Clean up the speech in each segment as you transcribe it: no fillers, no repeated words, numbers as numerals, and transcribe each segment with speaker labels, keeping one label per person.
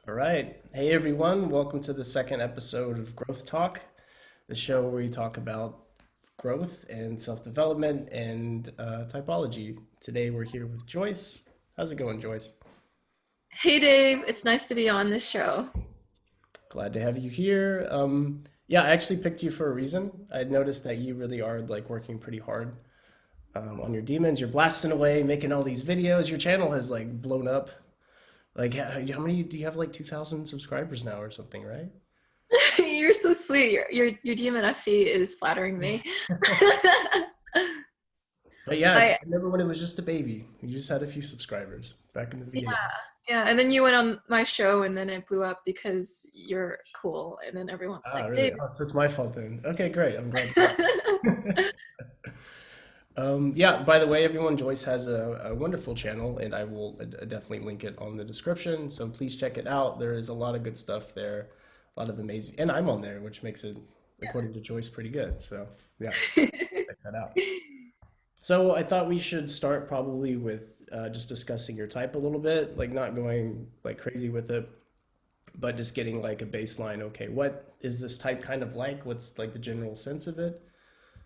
Speaker 1: All right. Hey, everyone. Welcome to the second episode of Growth Talk, the show where we talk about growth and self-development and typology. Today, we're here with Joyce. How's it going, Joyce?
Speaker 2: Hey Dave, it's nice to be on this show.
Speaker 1: Glad to have you here. Yeah, I actually picked you for a reason. I noticed that you really are like working pretty hard on your demons. You're blasting away, making all these videos. Your channel has like blown up. Like, how many do you have? Like 2,000 subscribers now or something, right?
Speaker 2: You're so sweet. Your DMNFE is flattering me.
Speaker 1: But yeah, I
Speaker 2: I
Speaker 1: remember when it was just a baby. You just had a few subscribers back in the
Speaker 2: yeah,
Speaker 1: beginning.
Speaker 2: yeah. And then you went on my show and then it blew up because you're cool. And then everyone's
Speaker 1: Ah,
Speaker 2: like,
Speaker 1: really?
Speaker 2: Dave.
Speaker 1: Oh, so it's my fault then. Okay, great. I'm glad to hear. Yeah, by the way, everyone, Joyce has a wonderful channel, and I will definitely link it on the description. So please check it out. There is a lot of good stuff there, a lot of amazing, and I'm on there, which makes it, according to Joyce, pretty good. So yeah, check that out. So I thought we should start probably with just discussing your type a little bit, like not going like crazy with it, but just getting like a baseline. Okay, what is this type kind of like? What's like the general sense of it?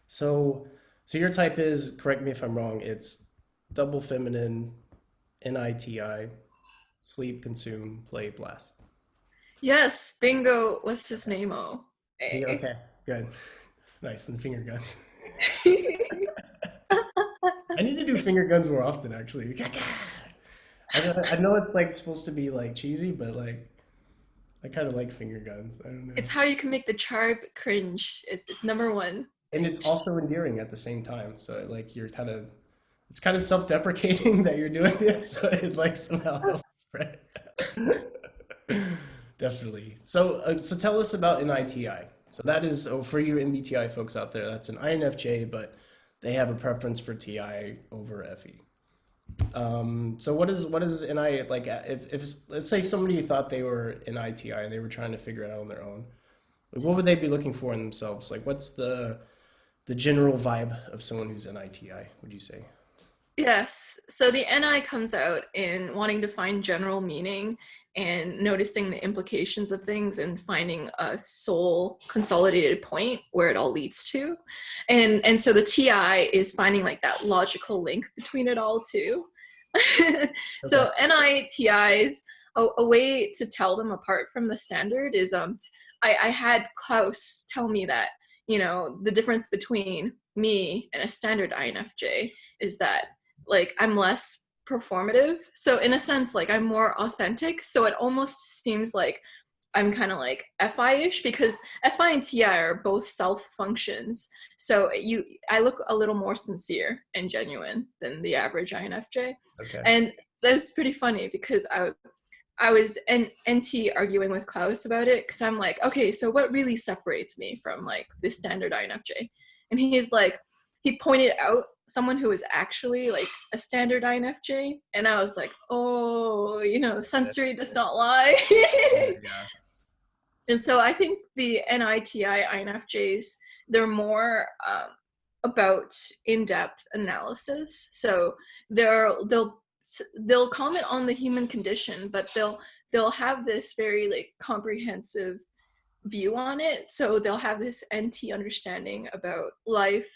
Speaker 1: So, so your type is, correct me if I'm wrong, it's double feminine, NITI, sleep, consume, play, blast.
Speaker 2: Yes, bingo. What's his name? Oh,
Speaker 1: Yeah,
Speaker 2: hey.
Speaker 1: okay, good. Nice, and finger guns. I need to do finger guns more often, actually. I know it's like supposed to be like cheesy, but like I kind of like finger guns. I don't know.
Speaker 2: It's how you can make the charb cringe. It's number one.
Speaker 1: And it's
Speaker 2: Cringe.
Speaker 1: also endearing at the same time. So like you're kind of it's kind of self-deprecating that you're doing it, so it like somehow helps, right? Definitely. So tell us about an ITI. So that is, oh, for you MBTI folks out there, that's an INFJ, but they have a preference for TI over FE. So what is an I like? If let's say somebody thought they were an ITI and they were trying to figure it out on their own, like, what would they be looking for in themselves? Like, what's the general vibe of someone who's an ITI, would you say?
Speaker 2: Yes. So the NI comes out in wanting to find general meaning and noticing the implications of things and finding a sole consolidated point where it all leads to. And so the TI is finding like that logical link between it all too.
Speaker 1: Okay.
Speaker 2: So NITIs, a way to tell them apart from the standard is I had Klaus tell me that, the difference between me and a standard INFJ is that like I'm less performative. So in a sense, like I'm more authentic. So it almost seems like I'm kind of like FI-ish because FI and TI are both self functions. So I look a little more sincere and genuine than the average INFJ.
Speaker 1: Okay.
Speaker 2: And that was pretty funny because I was NT arguing with Klaus about it because I'm like, okay, so what really separates me from like this standard INFJ? And he's like, he pointed out someone who was actually like a standard INFJ, and I was like, oh, the sensory does not lie.
Speaker 1: Yeah.
Speaker 2: And so I think the NITI INFJs, they're more about in-depth analysis. So they'll comment on the human condition, but they'll have this very like comprehensive view on it. So they'll have this NT understanding about life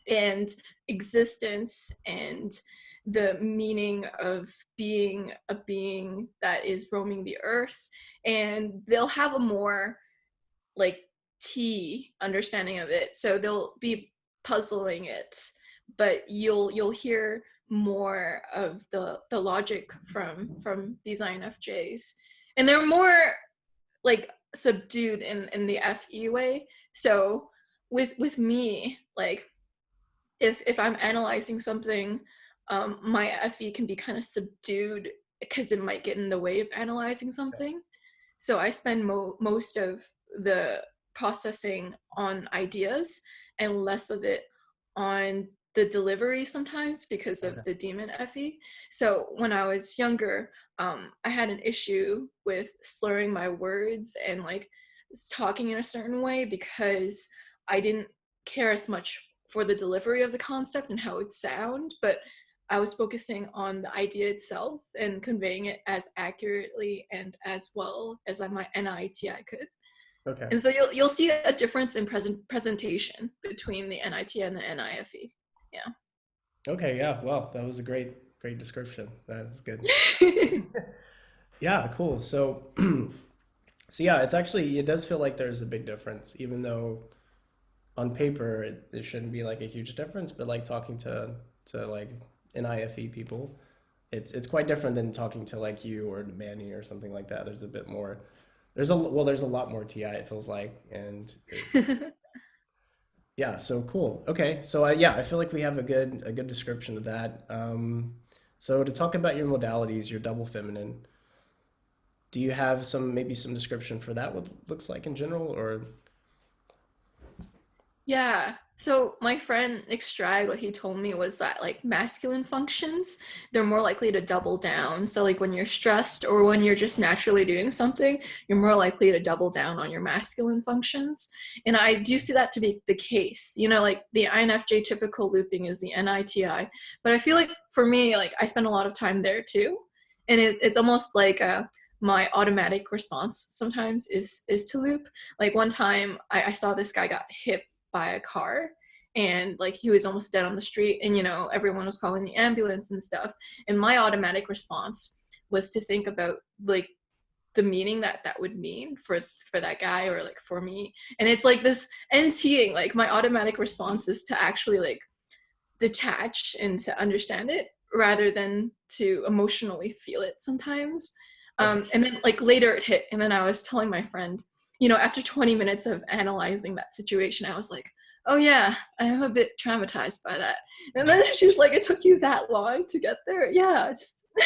Speaker 2: and existence and the meaning of being a being that is roaming the earth, and they'll have a more like T understanding of it, so they'll be puzzling it, but you'll hear more of the logic from these INFJs, and they're more like subdued in the FE way. So with me, like if I'm analyzing something, my FE can be kind of subdued because it might get in the way of analyzing something. So I spend most of the processing on ideas and less of it on the delivery sometimes because of
Speaker 1: Okay.
Speaker 2: the demon FE. So when I was younger, I had an issue with slurring my words and like talking in a certain way because I didn't care as much for the delivery of the concept and how it would sound, but I was focusing on the idea itself and conveying it as accurately and as well as my NITI could.
Speaker 1: Okay.
Speaker 2: And so you'll see a difference in presentation between the NIT and the NIFE. Yeah.
Speaker 1: Okay, yeah. Well, that was a great description. That's good. Yeah, cool. So, so yeah, it does feel like there's a big difference, even though on paper it shouldn't be like a huge difference, but like talking to like NIFE people, it's quite different than talking to like you or Manny or something like that. There's a bit more. There's a lot more TI. It feels like, and yeah, so cool. Okay, so yeah, I feel like we have a good description of that. So to talk about your modalities, your double feminine, do you have maybe some description for that? What it looks like in general, or
Speaker 2: Yeah. So my friend Nick Stride, what he told me was that like masculine functions, they're more likely to double down. So like when you're stressed or when you're just naturally doing something, you're more likely to double down on your masculine functions. And I do see that to be the case. You know, like the INFJ typical looping is the NITI. But I feel like for me, like I spend a lot of time there too. And it's almost like my automatic response sometimes is to loop. Like one time I saw this guy got hit by a car, and like he was almost dead on the street, and everyone was calling the ambulance and stuff, and my automatic response was to think about like the meaning that would mean for that guy or like for me. And it's like this NTing, like my automatic response is to actually like detach and to understand it rather than to emotionally feel it sometimes.
Speaker 1: okay,
Speaker 2: And then like later it hit, and then I was telling my friend, after 20 minutes of analyzing that situation, I was like, oh yeah, I'm a bit traumatized by that. And then she's like, it took you that long to get there? Yeah,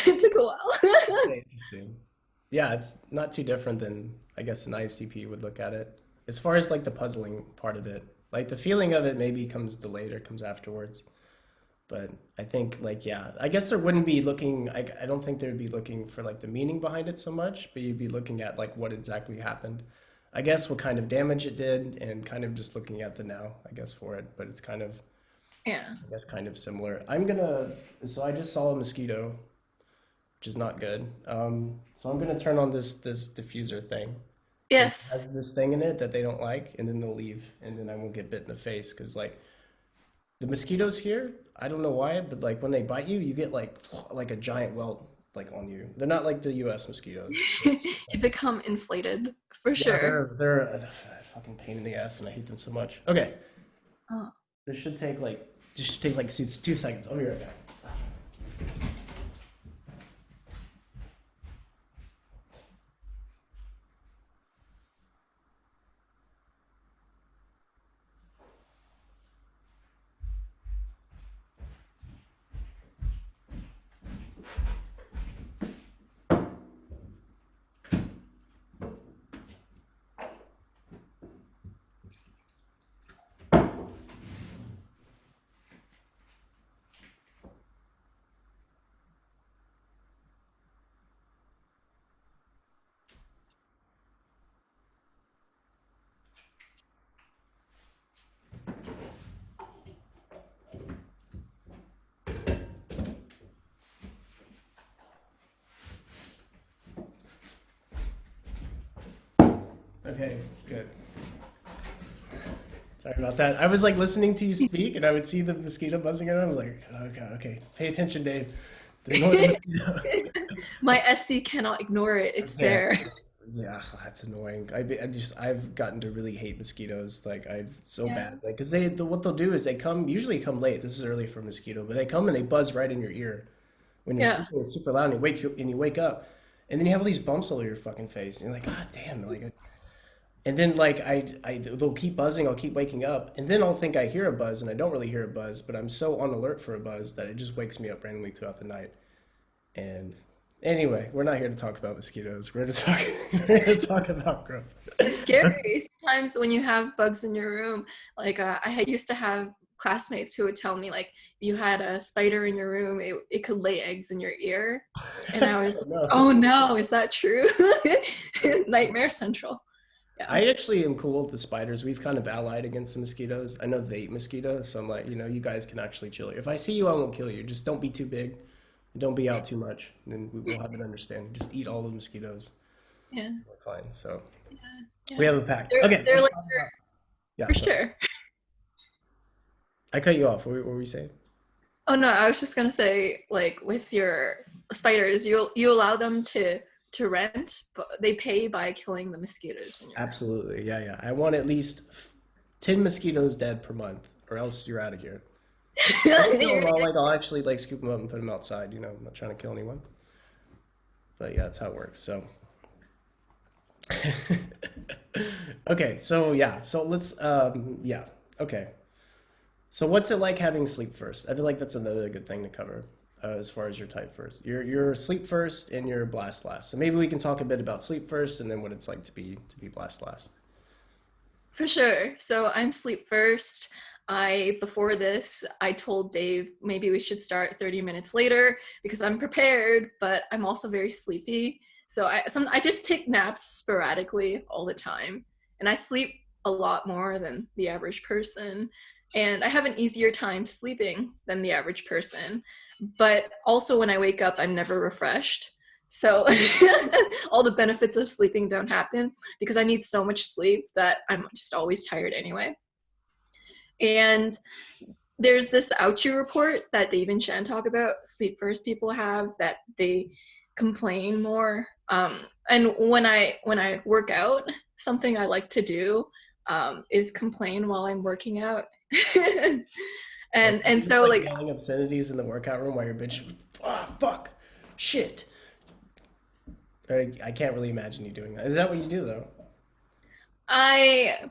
Speaker 2: it took a while.
Speaker 1: okay, interesting. Yeah, it's not too different than I guess an ISTP would look at it. As far as like the puzzling part of it, like the feeling of it maybe comes delayed or comes afterwards. But I think like yeah, I guess there wouldn't be looking. I don't think they would be looking for like the meaning behind it so much, but you'd be looking at like what exactly happened. I guess what kind of damage it did, and kind of just looking at the now, I guess for it. But it's kind of
Speaker 2: Yeah.
Speaker 1: I guess kind of similar. I'm gonna so I just saw a mosquito, which is not good. So I'm gonna turn on this diffuser thing because it
Speaker 2: Yes.
Speaker 1: has this thing in it that they don't like, and then they'll leave, and then I won't get bit in the face because like the mosquitoes here, I don't know why, but like when they bite you, you get like a giant welt like on you. They're not like the U.S. mosquitoes.
Speaker 2: You become inflated for
Speaker 1: Yeah,
Speaker 2: sure.
Speaker 1: they're a fucking pain in the ass, and I hate them so much. Okay,
Speaker 2: Oh.
Speaker 1: this should take like 2 seconds. I'll be right back. Okay, good. Sorry about that. I was like listening to you speak, and I would see the mosquito buzzing around. I'm like, oh god, okay, pay attention, Dave. Ignore the mosquito.
Speaker 2: My SC cannot ignore it. It's
Speaker 1: Okay,
Speaker 2: there.
Speaker 1: yeah, that's annoying. I've gotten to really hate mosquitoes. Like I've so
Speaker 2: Yeah.
Speaker 1: bad. Like because what they'll do is they usually come late. This is early for a mosquito, but they come and they buzz right in your ear when you're
Speaker 2: Yeah.
Speaker 1: sleeping. It's super loud, and you wake up, and then you have all these bumps all over your fucking face, and you're like, God damn! And then like they'll keep buzzing. I'll keep waking up, and then I'll think I hear a buzz, and I don't really hear a buzz, but I'm so on alert for a buzz that it just wakes me up randomly throughout the night. And anyway, we're not here to talk about mosquitoes. We're here to talk about growth.
Speaker 2: It's scary sometimes when you have bugs in your room. Like used to have classmates who would tell me like you had a spider in your room, it could lay eggs in your ear, and I was
Speaker 1: Oh,
Speaker 2: like,
Speaker 1: no.
Speaker 2: oh no, is that true? Nightmare central. Yeah.
Speaker 1: I actually am cool with the spiders. We've kind of allied against the mosquitoes. I know they eat mosquitoes, so I'm like, you guys can actually chill. If I see you, I won't kill you. Just don't be too big. Don't be out too much. Then we'll have an understanding. Just eat all the mosquitoes.
Speaker 2: Yeah.
Speaker 1: We're fine. So
Speaker 2: Yeah.
Speaker 1: we
Speaker 2: Yeah.
Speaker 1: have a pact. Okay,
Speaker 2: They're
Speaker 1: let's
Speaker 2: like
Speaker 1: talk about. Yeah,
Speaker 2: for
Speaker 1: sorry.
Speaker 2: sure.
Speaker 1: I cut you off. What were we saying?
Speaker 2: Oh no, I was just gonna say, like with your spiders, you allow them to rent, but they pay by killing the mosquitoes in your house.
Speaker 1: Absolutely. Yeah, yeah. I want at least 10 mosquitoes dead per month, or else you're out of here. If I kill
Speaker 2: You're
Speaker 1: them,
Speaker 2: gonna
Speaker 1: I'll
Speaker 2: get
Speaker 1: like I'll actually like scoop them up and put them outside. I'm not trying to kill anyone. But yeah, that's how it works. So okay, so yeah, so let's yeah, okay. So what's it like having sleep first? I feel like that's another good thing to cover as far as your type first. You're sleep first and you're blast last. So maybe we can talk a bit about sleep first and then what it's like to be blast last.
Speaker 2: For sure. So I'm sleep first. Before this, I told Dave maybe we should start 30 minutes later because I'm prepared, but I'm also very sleepy. So I just take naps sporadically all the time, and I sleep a lot more than the average person. And I have an easier time sleeping than the average person. But also when I wake up, I'm never refreshed. So all the benefits of sleeping don't happen because I need so much sleep that I'm just always tired anyway. And there's this Ouchie report that Dave and Shan talk about. Sleep first people have that they complain more. And when I work out, something I like to do is complain while I'm working out. and
Speaker 1: Like
Speaker 2: and
Speaker 1: you're just
Speaker 2: so
Speaker 1: like
Speaker 2: like
Speaker 1: yelling obscenities in the workout room while you're bitching. Ah, fuck, shit. I can't really imagine you doing that. Is that what you do though?
Speaker 2: I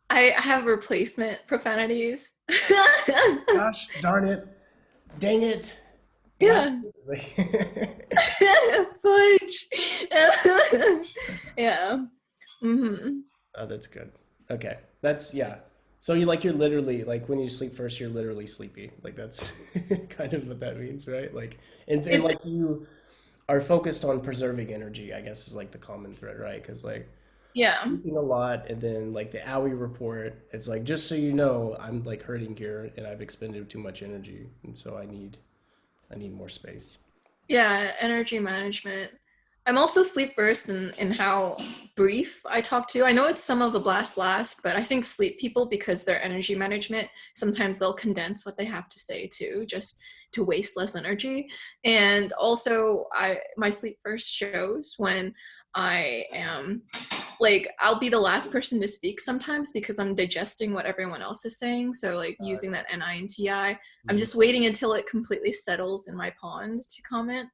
Speaker 2: I have replacement profanities.
Speaker 1: Gosh darn it, dang it, blast.
Speaker 2: Yeah.
Speaker 1: Like-
Speaker 2: Fudge. Yeah. Mm-hmm.
Speaker 1: Oh, that's good. Okay, that's yeah. So you're literally like when you sleep first, you're literally sleepy. Like that's kind of what that means, right? Like and
Speaker 2: It,
Speaker 1: like you are focused on preserving energy, I guess is like the common thread, right? Because like
Speaker 2: yeah.
Speaker 1: sleeping a lot, and then like the OWI report, it's like just so you know, I'm like hurting here, and I've expended too much energy, and so I need more space.
Speaker 2: Yeah. Energy management. I'm also sleep first in how brief I talk to. I know it's some of the blast last, but I think sleep people, because their energy management, sometimes they'll condense what they have to say too, just to waste less energy. And also I my sleep first shows when I am like I'll be the last person to speak sometimes because I'm digesting what everyone else is saying. So like using that NINTI, I'm
Speaker 1: Mhm.
Speaker 2: just waiting until it completely settles in my pond to comment.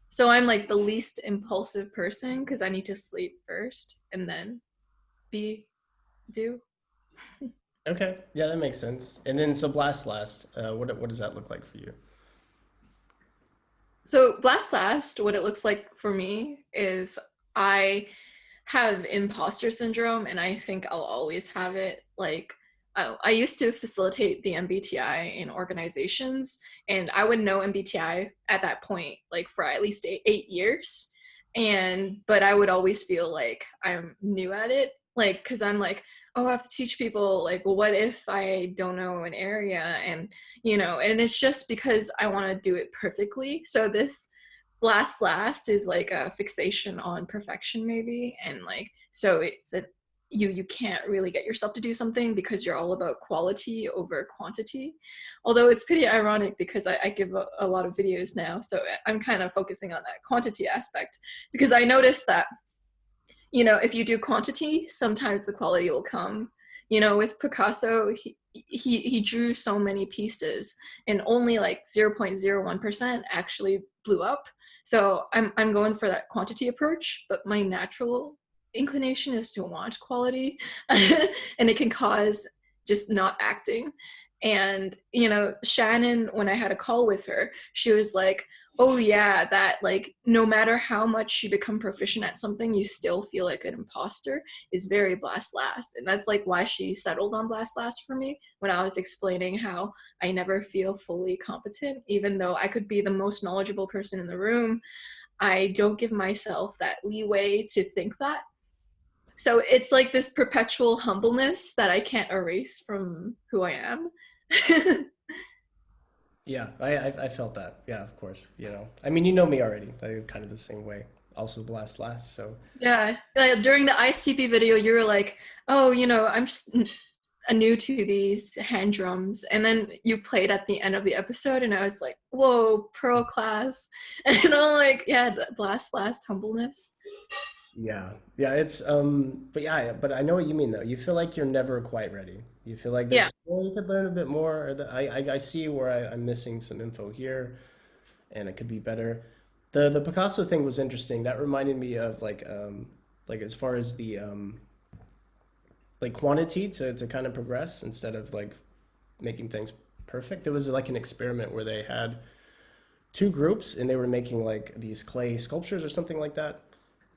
Speaker 2: So I'm like the least impulsive person because I need to sleep first and then be do.
Speaker 1: Okay, yeah, that makes sense. And then so blast last, what does that look like for you?
Speaker 2: So blast last, what it looks like for me is I have imposter syndrome, and I think I'll always have it. Like I used to facilitate the MBTI in organizations, and I would know MBTI at that point, like for at least 8 years. And but I would always feel like I'm new at it, like because I'm like, oh, I have to teach people. Like, well, what if I don't know an area? And it's just because I want to do it perfectly. So this blast last is like a fixation on perfection maybe, and like so it's a you can't really get yourself to do something because you're all about quality over quantity. Although it's pretty ironic because I give a lot of videos now, so I'm kind of focusing on that quantity aspect because I noticed that if you do quantity, sometimes the quality will come. With Picasso, he drew so many pieces, and only like 0.01% actually blew up. So I'm going for that quantity approach, but my natural inclination is to want quality, and it can cause just not acting. And Shannon, when I had a call with her, she was like, oh yeah, that like no matter how much you become proficient at something, you still feel like an imposter is very blast last. And that's like why she settled on blast last for me when I was explaining how I never feel fully competent. Even though I could be the most knowledgeable person in the room, I don't give myself that leeway to think that. So it's like this perpetual humbleness that I can't erase from who I am.
Speaker 1: Yeah, I felt that. Yeah, of course. I mean, you know me already. I'm kind of the same way. Also blast last. So
Speaker 2: Yeah, during the ICP video, you were like, "Oh, I'm just new to these hand drums," and then you played at the end of the episode, and I was like, "Whoa, pro class!" And I'm like, "Yeah, the blast last humbleness."
Speaker 1: yeah, but yeah, but I know what you mean though. You feel like you're never quite ready. You feel like
Speaker 2: Yeah,
Speaker 1: there's still you could learn a bit more. Or I see where I'm missing some info here, and it could be better. The Picasso thing was interesting. That reminded me of like as far as the like quantity to kind of progress instead of like making things perfect. There was like an experiment where they had two groups and they were making like these clay sculptures or something like that.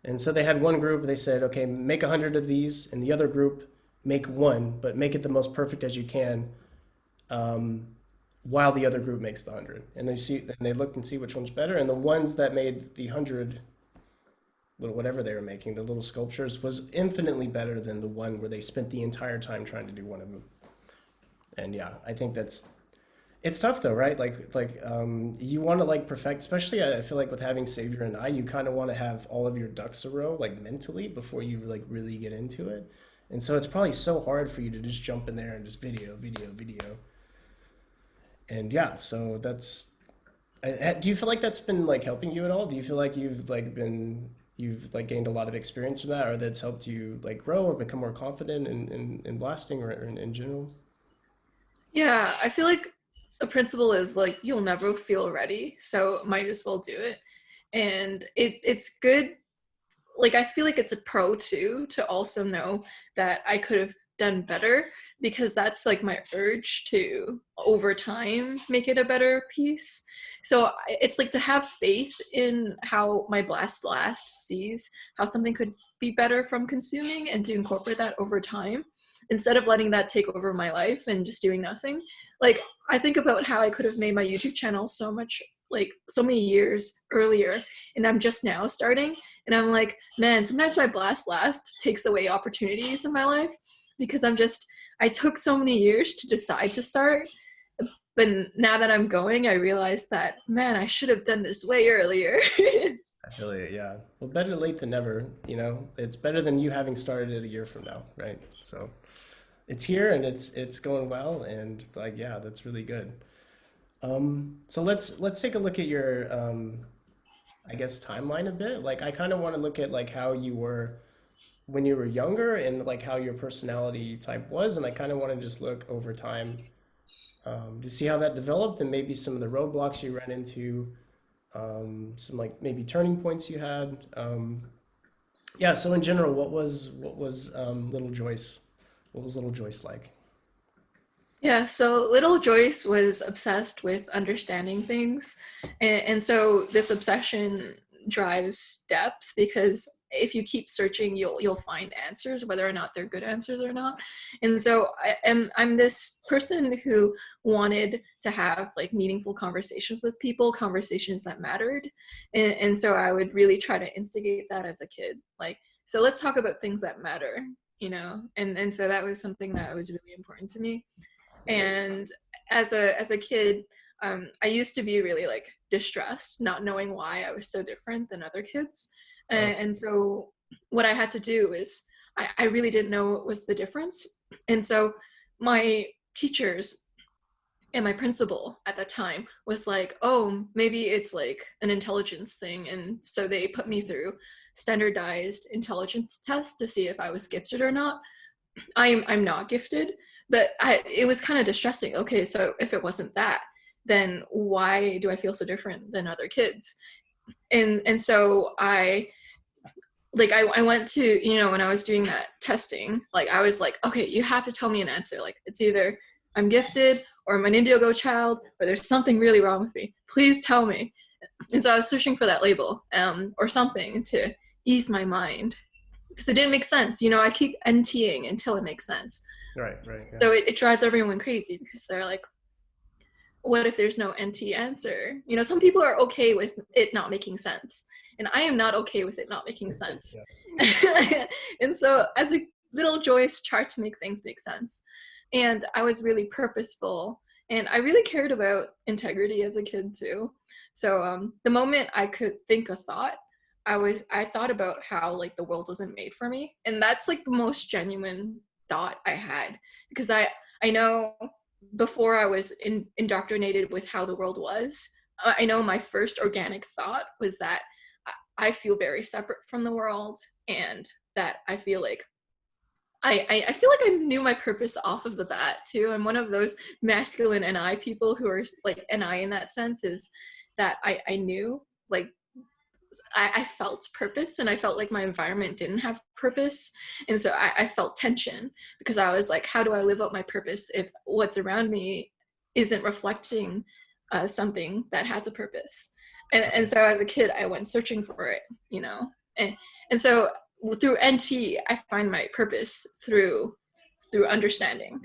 Speaker 1: And so they had one group, they said, okay, make 100 of these, and the other group, make one, but make it the most perfect as you can, um, while the other group makes the 100. And they looked and see which one's better. And the ones that made the 100, little whatever they were making, the little sculptures, was infinitely better than the one where they spent the entire time trying to do one of them. And yeah, I think it's tough though, right? You want to like perfect, especially I feel like with having Savior and I, you kind of want to have all of your ducks a row, like mentally, before you like really get into it. And so it's probably so hard for you to just jump in there and just video, video, video. And yeah, so do you feel like that's been like helping you at all? Do you feel like you've like gained a lot of experience from that, or that's helped you like grow or become more confident in blasting or in general?
Speaker 2: yeah. I feel like the principle is like you'll never feel ready, so might as well do it. And it's good. Like I feel like it's a pro too to also know that I could have done better, because that's like my urge to over time make it a better piece. So it's like to have faith in how my blast last sees how something could be better from consuming, and to incorporate that over time instead of letting that take over my life and just doing nothing. Like I think about how I could have made my YouTube channel so much, like so many years earlier, and I'm just now starting, and I'm like, man, sometimes my blast last takes away opportunities in my life, because I took so many years to decide to start. But now that I'm going, I realize that, man, I should have done this way earlier.
Speaker 1: I feel it, yeah. Well, better late than never, you know. It's better than you having started it a year from now, right? So it's here and it's going well, and like yeah, that's really good. So let's take a look at your I guess timeline a bit. Like I kind of want to look at like how you were when you were younger and like how your personality type was, and I kind of want to just look over time to see how that developed and maybe some of the roadblocks you ran into, some like maybe turning points you had. Yeah. So in general, what was little Joyce? What was little Joyce like?
Speaker 2: Yeah, so little Joyce was obsessed with understanding things. And so this obsession drives depth, because if you keep searching, you'll find answers, whether or not they're good answers or not. And so I'm this person who wanted to have like meaningful conversations with people, conversations that mattered. And so I would really try to instigate that as a kid. Like, so let's talk about things that matter, and so that was something that was really important to me. And as a kid, I used to be really like distressed, not knowing why I was so different than other kids.
Speaker 1: Oh,
Speaker 2: And so what I had to do is I really didn't know what was the difference. And so my teachers and my principal at the time was like, oh, maybe it's like an intelligence thing. And so they put me through standardized intelligence tests to see if I was gifted or not. I'm not gifted, but it was kind of distressing. Okay, so if it wasn't that, then why do I feel so different than other kids? And so I went to, when I was doing that testing, like I was like, okay, you have to tell me an answer. Like it's either I'm gifted or I'm an Indigo child, or there's something really wrong with me. Please tell me. And so I was searching for that label, or something to ease my mind, because it didn't make sense. I keep NTing until it makes sense.
Speaker 1: right, right, yeah.
Speaker 2: So it drives everyone crazy, because they're like, what if there's no NT answer? Some people are okay with it not making sense. And I am not okay with it not making sense.
Speaker 1: Yeah.
Speaker 2: And so as a little Joyce tried to make things make sense. And I was really purposeful, and I really cared about integrity as a kid too. So the moment I could think a thought, I thought about how like the world wasn't made for me. And that's like the most genuine thought I had, because I know before I was indoctrinated with how the world was, I know my first organic thought was that I feel very separate from the world, and that I feel like I feel like I knew my purpose off of the bat too. I'm one of those masculine NI people who are like NI in that sense, is that I knew like I felt purpose, and I felt like my environment didn't have purpose. And so I felt tension, because I was like, how do I live up my purpose if what's around me isn't reflecting something that has a purpose? And so as a kid, I went searching for it, you know? And so through NT, I find my purpose through understanding,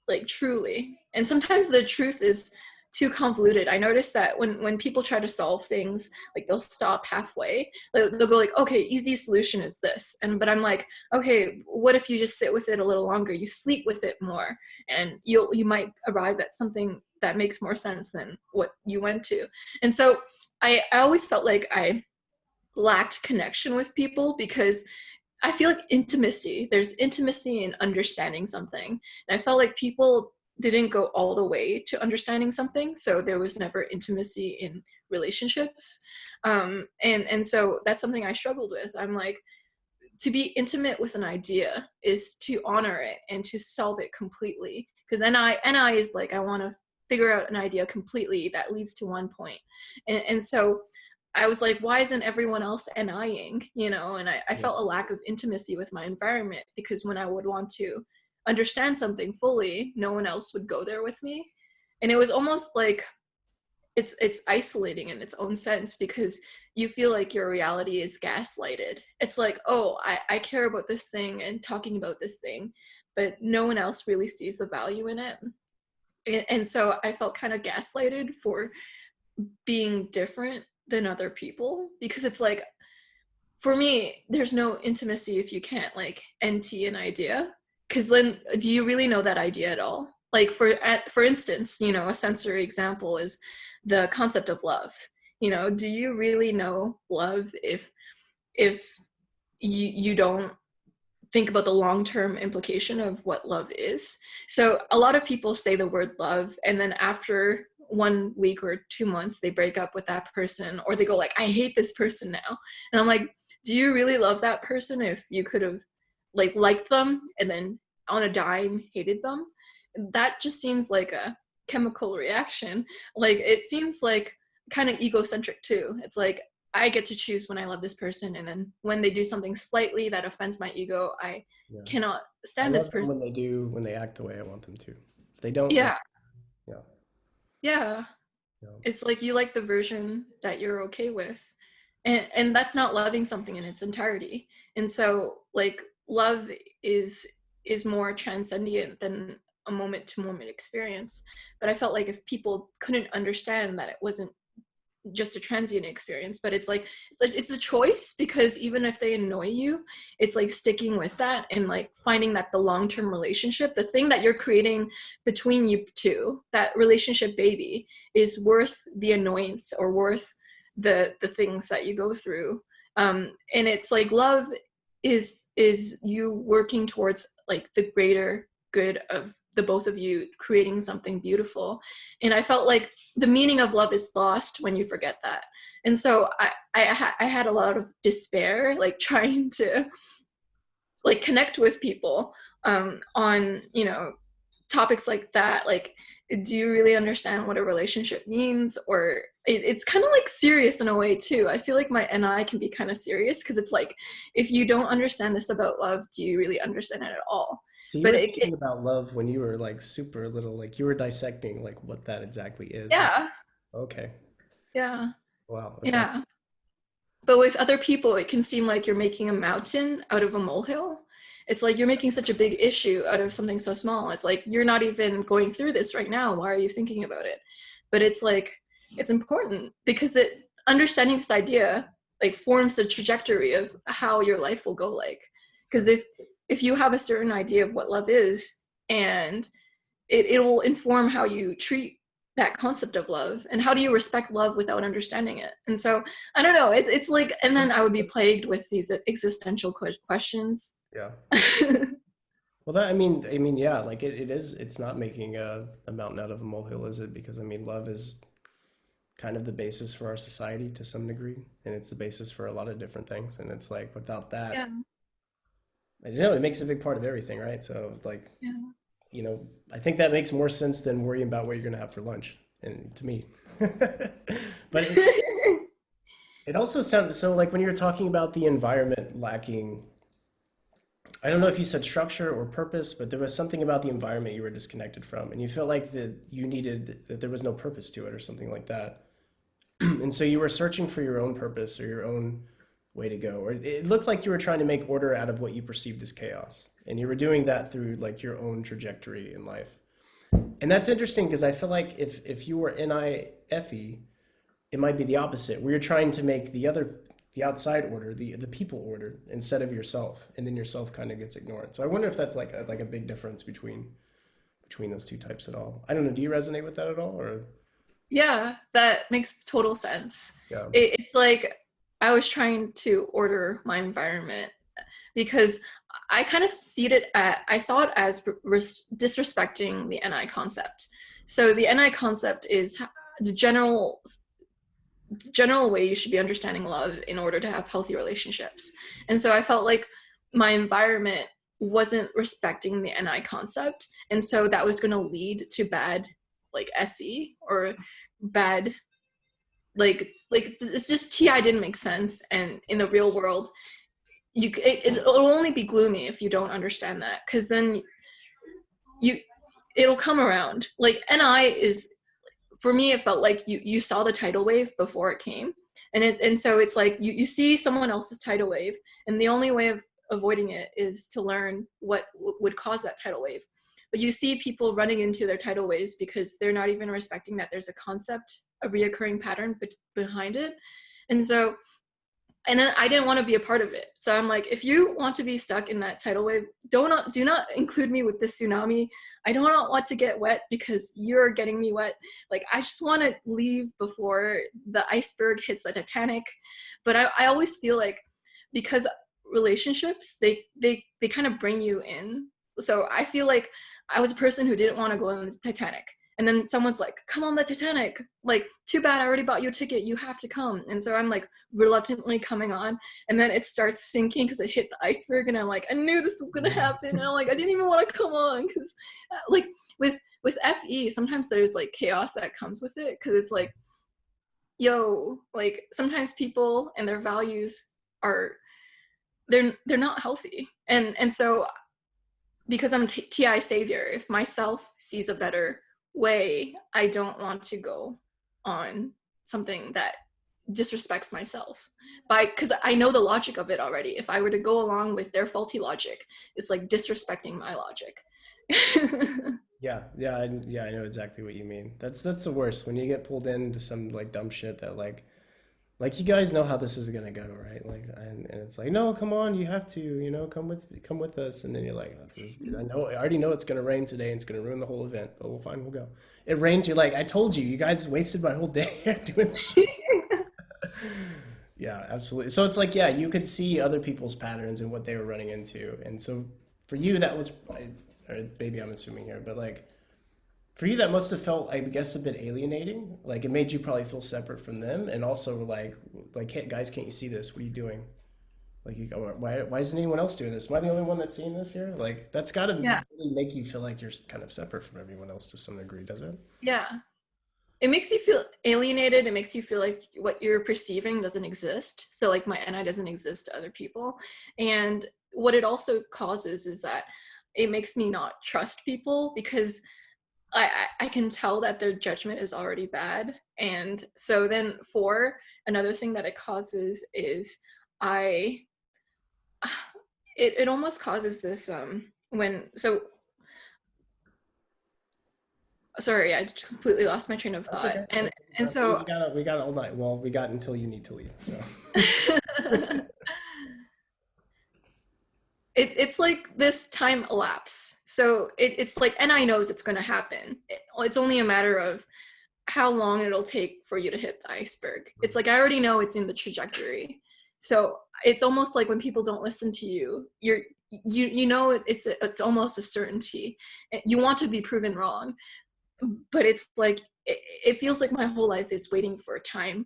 Speaker 2: like truly. And sometimes the truth is too convoluted. I noticed that when people try to solve things, like they'll stop halfway. They'll go like, okay, easy solution is this. But I'm like, okay, what if you just sit with it a little longer? You sleep with it more, and you might arrive at something that makes more sense than what you went to. And so I always felt like I lacked connection with people, because I feel like there's intimacy in understanding something. And I felt like people didn't go all the way to understanding something. So there was never intimacy in relationships. And so that's something I struggled with. I'm like, to be intimate with an idea is to honor it and to solve it completely. Because NI is like, I want to figure out an idea completely that leads to one point. And so I was like, why isn't everyone else NIing? You know, and I
Speaker 1: Yeah.
Speaker 2: felt a lack of intimacy with my environment, because when I would want to understand something fully, no one else would go there with me. And it was almost like it's isolating in its own sense, because you feel like your reality is gaslighted. It's like, oh, I care about this thing and talking about this thing, but no one else really sees the value in it. And so I felt kind of gaslighted for being different than other people, because it's like, for me, there's no intimacy if you can't like NT an idea, because then do you really know that idea at all? Like for instance, you know, a sensory example is the concept of love. You know, do you really know love if you don't think about the long-term implication of what love is? So a lot of people say the word love, and then after 1 week or 2 months they break up with that person, or they go like, I hate this person now. And I'm like, do you really love that person if you could have like liked them and then on a dime hated them? That just seems like a chemical reaction. Like it seems like kind of egocentric too. It's like, I get to choose when I love this person, and then when they do something slightly that offends my ego, I
Speaker 1: Yeah.
Speaker 2: cannot
Speaker 1: I
Speaker 2: stand this
Speaker 1: love them
Speaker 2: person.
Speaker 1: when they act the way I want them to. If they don't, then
Speaker 2: Yeah,
Speaker 1: yeah.
Speaker 2: yeah.
Speaker 1: Yeah.
Speaker 2: It's like you like the version that you're okay with. And that's not loving something in its entirety. And so like love is is more transcendent than a moment to moment experience. But I felt like if people couldn't understand that it wasn't just a transient experience, but it's a choice, because even if they annoy you, it's like sticking with that and like finding that the long-term relationship, the thing that you're creating between you two, that relationship baby, is worth the annoyance or worth the things that you go through. And it's like love is you working towards like the greater good of the both of you creating something beautiful. And I felt like the meaning of love is lost when you forget that. And so I had a lot of despair, like trying to like connect with people on, you know, topics like that. Like, do you really understand what a relationship means? Or it's kind of like serious in a way too. I feel like my NI can be kind of serious, because it's like, if you don't understand this about love, do you really understand it at all?
Speaker 1: So you
Speaker 2: But
Speaker 1: were thinking about love when you were like super little, like you were dissecting like what that exactly is.
Speaker 2: yeah,
Speaker 1: Okay.
Speaker 2: yeah,
Speaker 1: Wow. Okay.
Speaker 2: yeah. But with other people, it can seem like you're making a mountain out of a molehill. It's like you're making such a big issue out of something so small. It's like, you're not even going through this right now. Why are you thinking about it? But it's like, it's important, because understanding this idea like forms the trajectory of how your life will go like. Because if you have a certain idea of what love is, and it will inform how you treat that concept of love, and how do you respect love without understanding it. And so I don't know, it's like, and then I would be plagued with these existential questions.
Speaker 1: Yeah. Well, that I mean, yeah, like it is. It's not making a mountain out of a molehill, is it? Because I mean, love is kind of the basis for our society to some degree, and it's the basis for a lot of different things. And it's like without
Speaker 2: Yeah,
Speaker 1: that, you know, it makes a big part of everything, right? So like,
Speaker 2: yeah,
Speaker 1: you know, I think that makes more sense than worrying about what you're gonna have for lunch, and to me. But it also sounds so like when you're talking about the environment lacking, I don't know if you said structure or purpose, but there was something about the environment you were disconnected from, and you felt like that you needed that there was no purpose to it or something like that. And so you were searching for your own purpose or your own way to go, or it looked like you were trying to make order out of what you perceived as chaos, and you were doing that through like your own trajectory in life. And that's interesting because I feel like if you were NIFE, it might be the opposite, where you're trying to make the outside order, the people order instead of yourself, and then yourself kind of gets ignored. So I wonder if that's like a big difference between those two types at all. I don't know. Do you resonate with that at all, or
Speaker 2: yeah, that makes total sense.
Speaker 1: yeah,
Speaker 2: It's like I was trying to order my environment, because I kind of I saw it as disrespecting the NI concept. So the NI concept is the general way you should be understanding love in order to have healthy relationships. And so I felt like my environment wasn't respecting the NI concept, and so that was going to lead to bad like SE, or bad like it's just TI didn't make sense. And in the real world, it'll only be gloomy if you don't understand that, because then you it'll come around. Like NI is, for me, it felt like you saw the tidal wave before it came, and so it's like you see someone else's tidal wave, and the only way of avoiding it is to learn what would cause that tidal wave. But you see people running into their tidal waves because they're not even respecting that there's a concept, a reoccurring pattern behind it. And so, and then I didn't want to be a part of it. So I'm like, if you want to be stuck in that tidal wave, do not include me with this tsunami. I do not want to get wet because you're getting me wet. Like, I just want to leave before the iceberg hits the Titanic. But I always feel like, because relationships, they kind of bring you in. So I feel like I was a person who didn't want to go on the Titanic. And then someone's like, come on the Titanic. Like, too bad, I already bought you a ticket. You have to come. And so I'm like reluctantly coming on. And then it starts sinking because it hit the iceberg. And I'm like, I knew this was going to happen. And I'm like, I didn't even want to come on. Because like with FE, sometimes there's like chaos that comes with it. Because it's like, yo, like sometimes people and their values are, they're not healthy. And so because I'm TI savior, if myself sees a better way, I don't want to go on something that disrespects myself, because I know the logic of it already. If I were to go along with their faulty logic, it's like disrespecting my logic.
Speaker 1: yeah, yeah, yeah. I know exactly what you mean. That's the worst when you get pulled into some like dumb shit that like you guys know how this is gonna go, right? Like, and it's like, no, come on, you have to, you know, come with us, and then you're like, oh, I already know it's gonna rain today, and it's gonna ruin the whole event, but we'll fine, we'll go. It rains, you're like, I told you, you guys wasted my whole day doing this shit. Yeah, absolutely. So it's like, yeah, you could see other people's patterns and what they were running into, and so for you, that was, or maybe I'm assuming here, but like for you, that must have felt, I guess, a bit alienating. Like it made you probably feel separate from them, and also like, hey, guys, can't you see this? What are you doing? Like, you go, why isn't anyone else doing this? Am I the only one that's seeing this here? Like, that's got to
Speaker 2: Yeah,
Speaker 1: really make you feel like you're kind of separate from everyone else to some degree, does it?
Speaker 2: yeah. It makes you feel alienated. It makes you feel like what you're perceiving doesn't exist. So like my NI doesn't exist to other people. And what it also causes is that it makes me not trust people, because I can tell that their judgment is already bad. And so then another thing that it causes is I it almost causes this when so sorry, I just completely lost my train of
Speaker 1: That's
Speaker 2: thought.
Speaker 1: okay.
Speaker 2: And so
Speaker 1: We got all night. Well, we got until you need to leave. So
Speaker 2: it's like this time elapse. So it's like, and I knows it's going to happen. It's only a matter of how long it'll take for you to hit the iceberg. It's like, I already know it's in the trajectory. So it's almost like when people don't listen to you, you know, it's almost a certainty. You want to be proven wrong, but it's like, it feels like my whole life is waiting for a time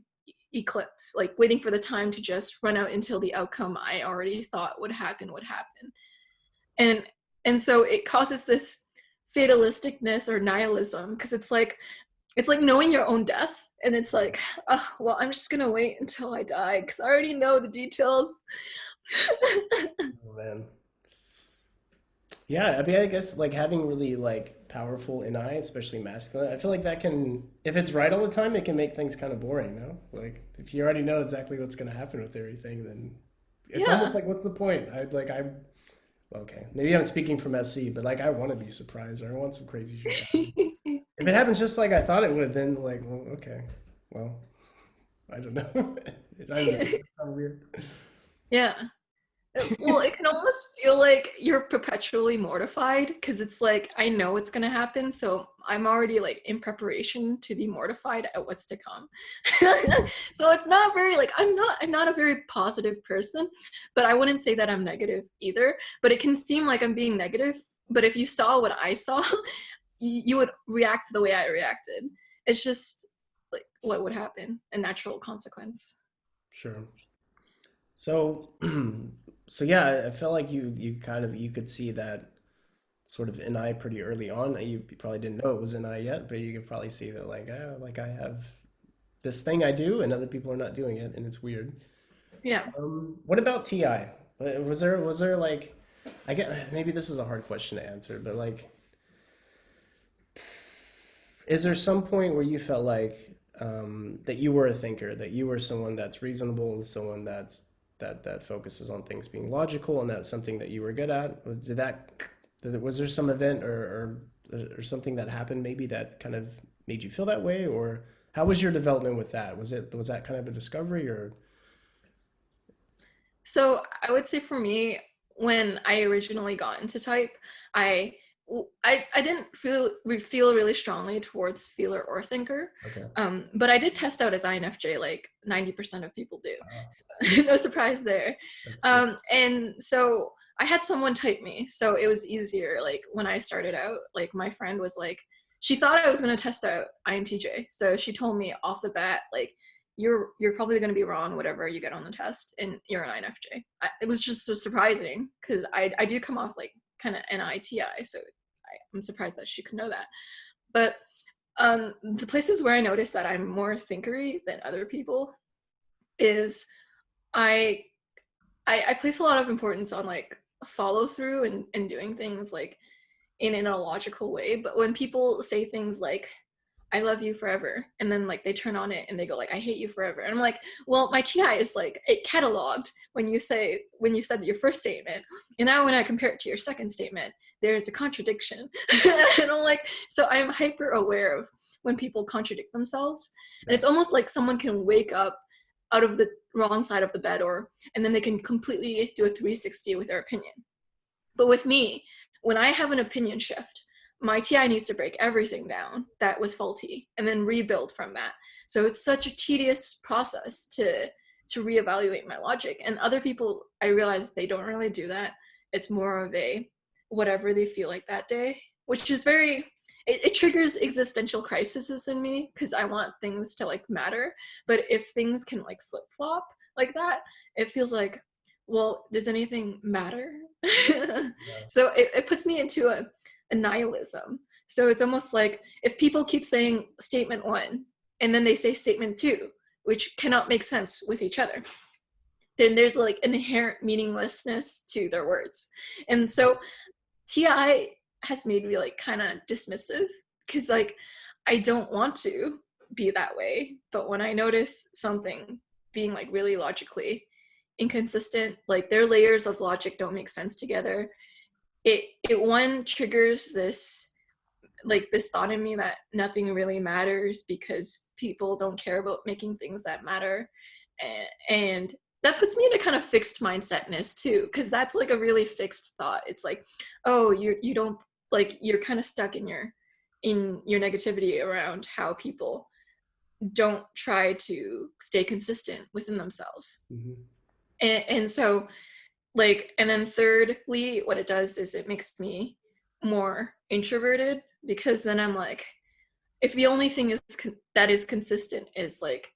Speaker 2: eclipse, like waiting for the time to just run out until the outcome I already thought would happen. And so it causes this fatalisticness or nihilism, because it's like knowing your own death, and it's like, oh, well, I'm just gonna wait until I die because I already know the details.
Speaker 1: oh, man. Yeah, I mean, I guess like having really like powerful NI, especially masculine, I feel like that can, if it's right all the time, it can make things kind of boring, no? Like if you already know exactly what's going to happen with everything, then it's almost
Speaker 2: Yeah.
Speaker 1: like, what's the point? Well, okay, maybe I'm speaking from SC, but like I want to be surprised or I want some crazy shit to happen. If it happens just like I thought it would, then like, well, okay, well, I don't know. I don't know. Does that sound weird?
Speaker 2: Yeah. Well, it can almost feel like you're perpetually mortified, because it's like, I know it's going to happen, so I'm already like in preparation to be mortified at what's to come. So it's not very like, I'm not a very positive person, but I wouldn't say that I'm negative either, but it can seem like I'm being negative. But if you saw what I saw, you would react the way I reacted. It's just like what would happen, a natural consequence.
Speaker 1: Sure. So, so yeah, I felt like you kind of you could see that sort of NI pretty early on. You probably didn't know it was NI yet, but you could probably see that like I have this thing I do and other people are not doing it, and it's weird.
Speaker 2: Yeah.
Speaker 1: What about TI? Was there like I get maybe this is a hard question to answer, but like is there some point where you felt like that you were a thinker, that you were someone that's reasonable, someone that focuses on things being logical, and that's something that you were good at? Was there some event or something that happened maybe that kind of made you feel that way, or how was your development with that? Was that kind of a discovery or
Speaker 2: So I would say for me, when I originally got into type, I I didn't feel really strongly towards feeler or thinker,
Speaker 1: okay?
Speaker 2: but I did test out as INFJ, like 90% of people do.
Speaker 1: Ah,
Speaker 2: So no surprise there.
Speaker 1: that's cool.
Speaker 2: And so I had someone type me, so it was easier. Like when I started out, like my friend was like, she thought I was going to test out INTJ, so she told me off the bat, like, you're probably going to be wrong whatever you get on the test, and you're an INFJ. It was just so surprising because I do come off like kind of NITI, so I'm surprised that she could know that. But the places where I noticed that I'm more thinkery than other people is I I place a lot of importance on like follow through and doing things like in a logical way. But when people say things like I love you forever, and then like they turn on it and they go like I hate you forever, and I'm like, well, my TI is like it cataloged when you said your first statement, and now when I compare it to your second statement, there's a contradiction. And I'm like, so I'm hyper aware of when people contradict themselves, and
Speaker 1: Yeah.
Speaker 2: it's almost like someone can wake up out of the wrong side of the bed, or and then they can completely do a 360 with their opinion. But with me, when I have an opinion shift, my TI needs to break everything down that was faulty and then rebuild from that. So it's such a tedious process to reevaluate my logic. And other people, I realize they don't really do that. It's more of a whatever they feel like that day, which is very it triggers existential crises in me because I want things to like matter. But if things can like flip flop like that, it feels like, well, does anything matter?
Speaker 1: Yeah.
Speaker 2: So it puts me into a nihilism. So it's almost like if people keep saying statement one and then they say statement two, which cannot make sense with each other, then there's like an inherent meaninglessness to their words. And so TI has made me like kind of dismissive because like I don't want to be that way. But when I notice something being like really logically inconsistent, like their layers of logic don't make sense together, it one triggers this like this thought in me that nothing really matters because people don't care about making things that matter. And that puts me in a kind of fixed mindsetness too, because that's like a really fixed thought. It's like, oh, you don't, like, you're kind of stuck in your negativity around how people don't try to stay consistent within themselves.
Speaker 1: Hmm.
Speaker 2: And so, like, and then thirdly, what it does is it makes me more introverted, because then I'm like, if the only thing is that is consistent is like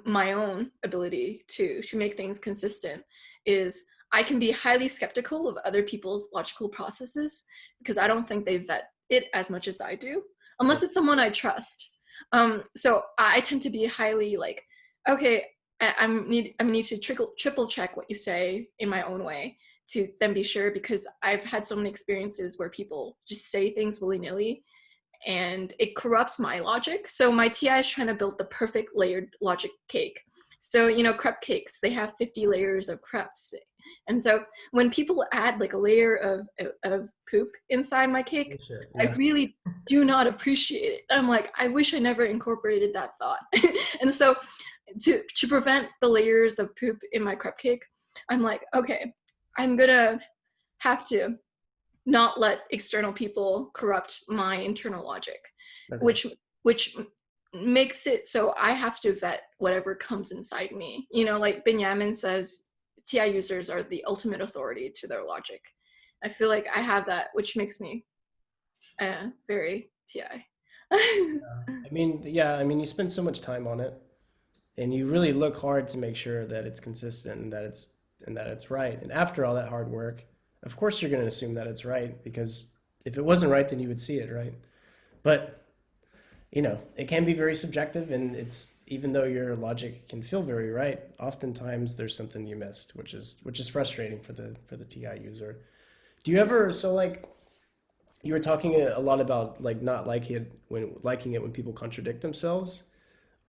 Speaker 2: my own ability to make things consistent, is I can be highly skeptical of other people's logical processes because I don't think they vet it as much as I do,
Speaker 1: Yeah.
Speaker 2: unless it's someone I trust. So I tend to be highly like, okay, I need to triple check what you say in my own way to then be sure, because I've had so many experiences where people just say things willy nilly and it corrupts my logic. So my TI is trying to build the perfect layered logic cake. So, you know, crepe cakes, they have 50 layers of crepes. And so when people add like a layer of poop inside my cake,
Speaker 1: Bullshit.
Speaker 2: I
Speaker 1: Yeah.
Speaker 2: really do not appreciate it. I'm like, I wish I never incorporated that thought. And so to prevent the layers of poop in my crepe cake, I'm like, okay, I'm gonna have to not let external people corrupt my internal logic,
Speaker 1: Okay.
Speaker 2: which makes it so I have to vet whatever comes inside me. You know, like Benjamin says, TI users are the ultimate authority to their logic. I feel like I have that, which makes me very TI.
Speaker 1: I mean, yeah, I mean, you spend so much time on it, and you really look hard to make sure that it's consistent and that it's right. And after all that hard work, of course you're going to assume that it's right because if it wasn't right, then you would see it, right? But it can be very subjective, and it's even though your logic can feel very right, oftentimes there's something you missed, which is frustrating for the TI user. Do you
Speaker 2: Yeah.
Speaker 1: ever so like you were talking a lot about like not liking it when people contradict themselves.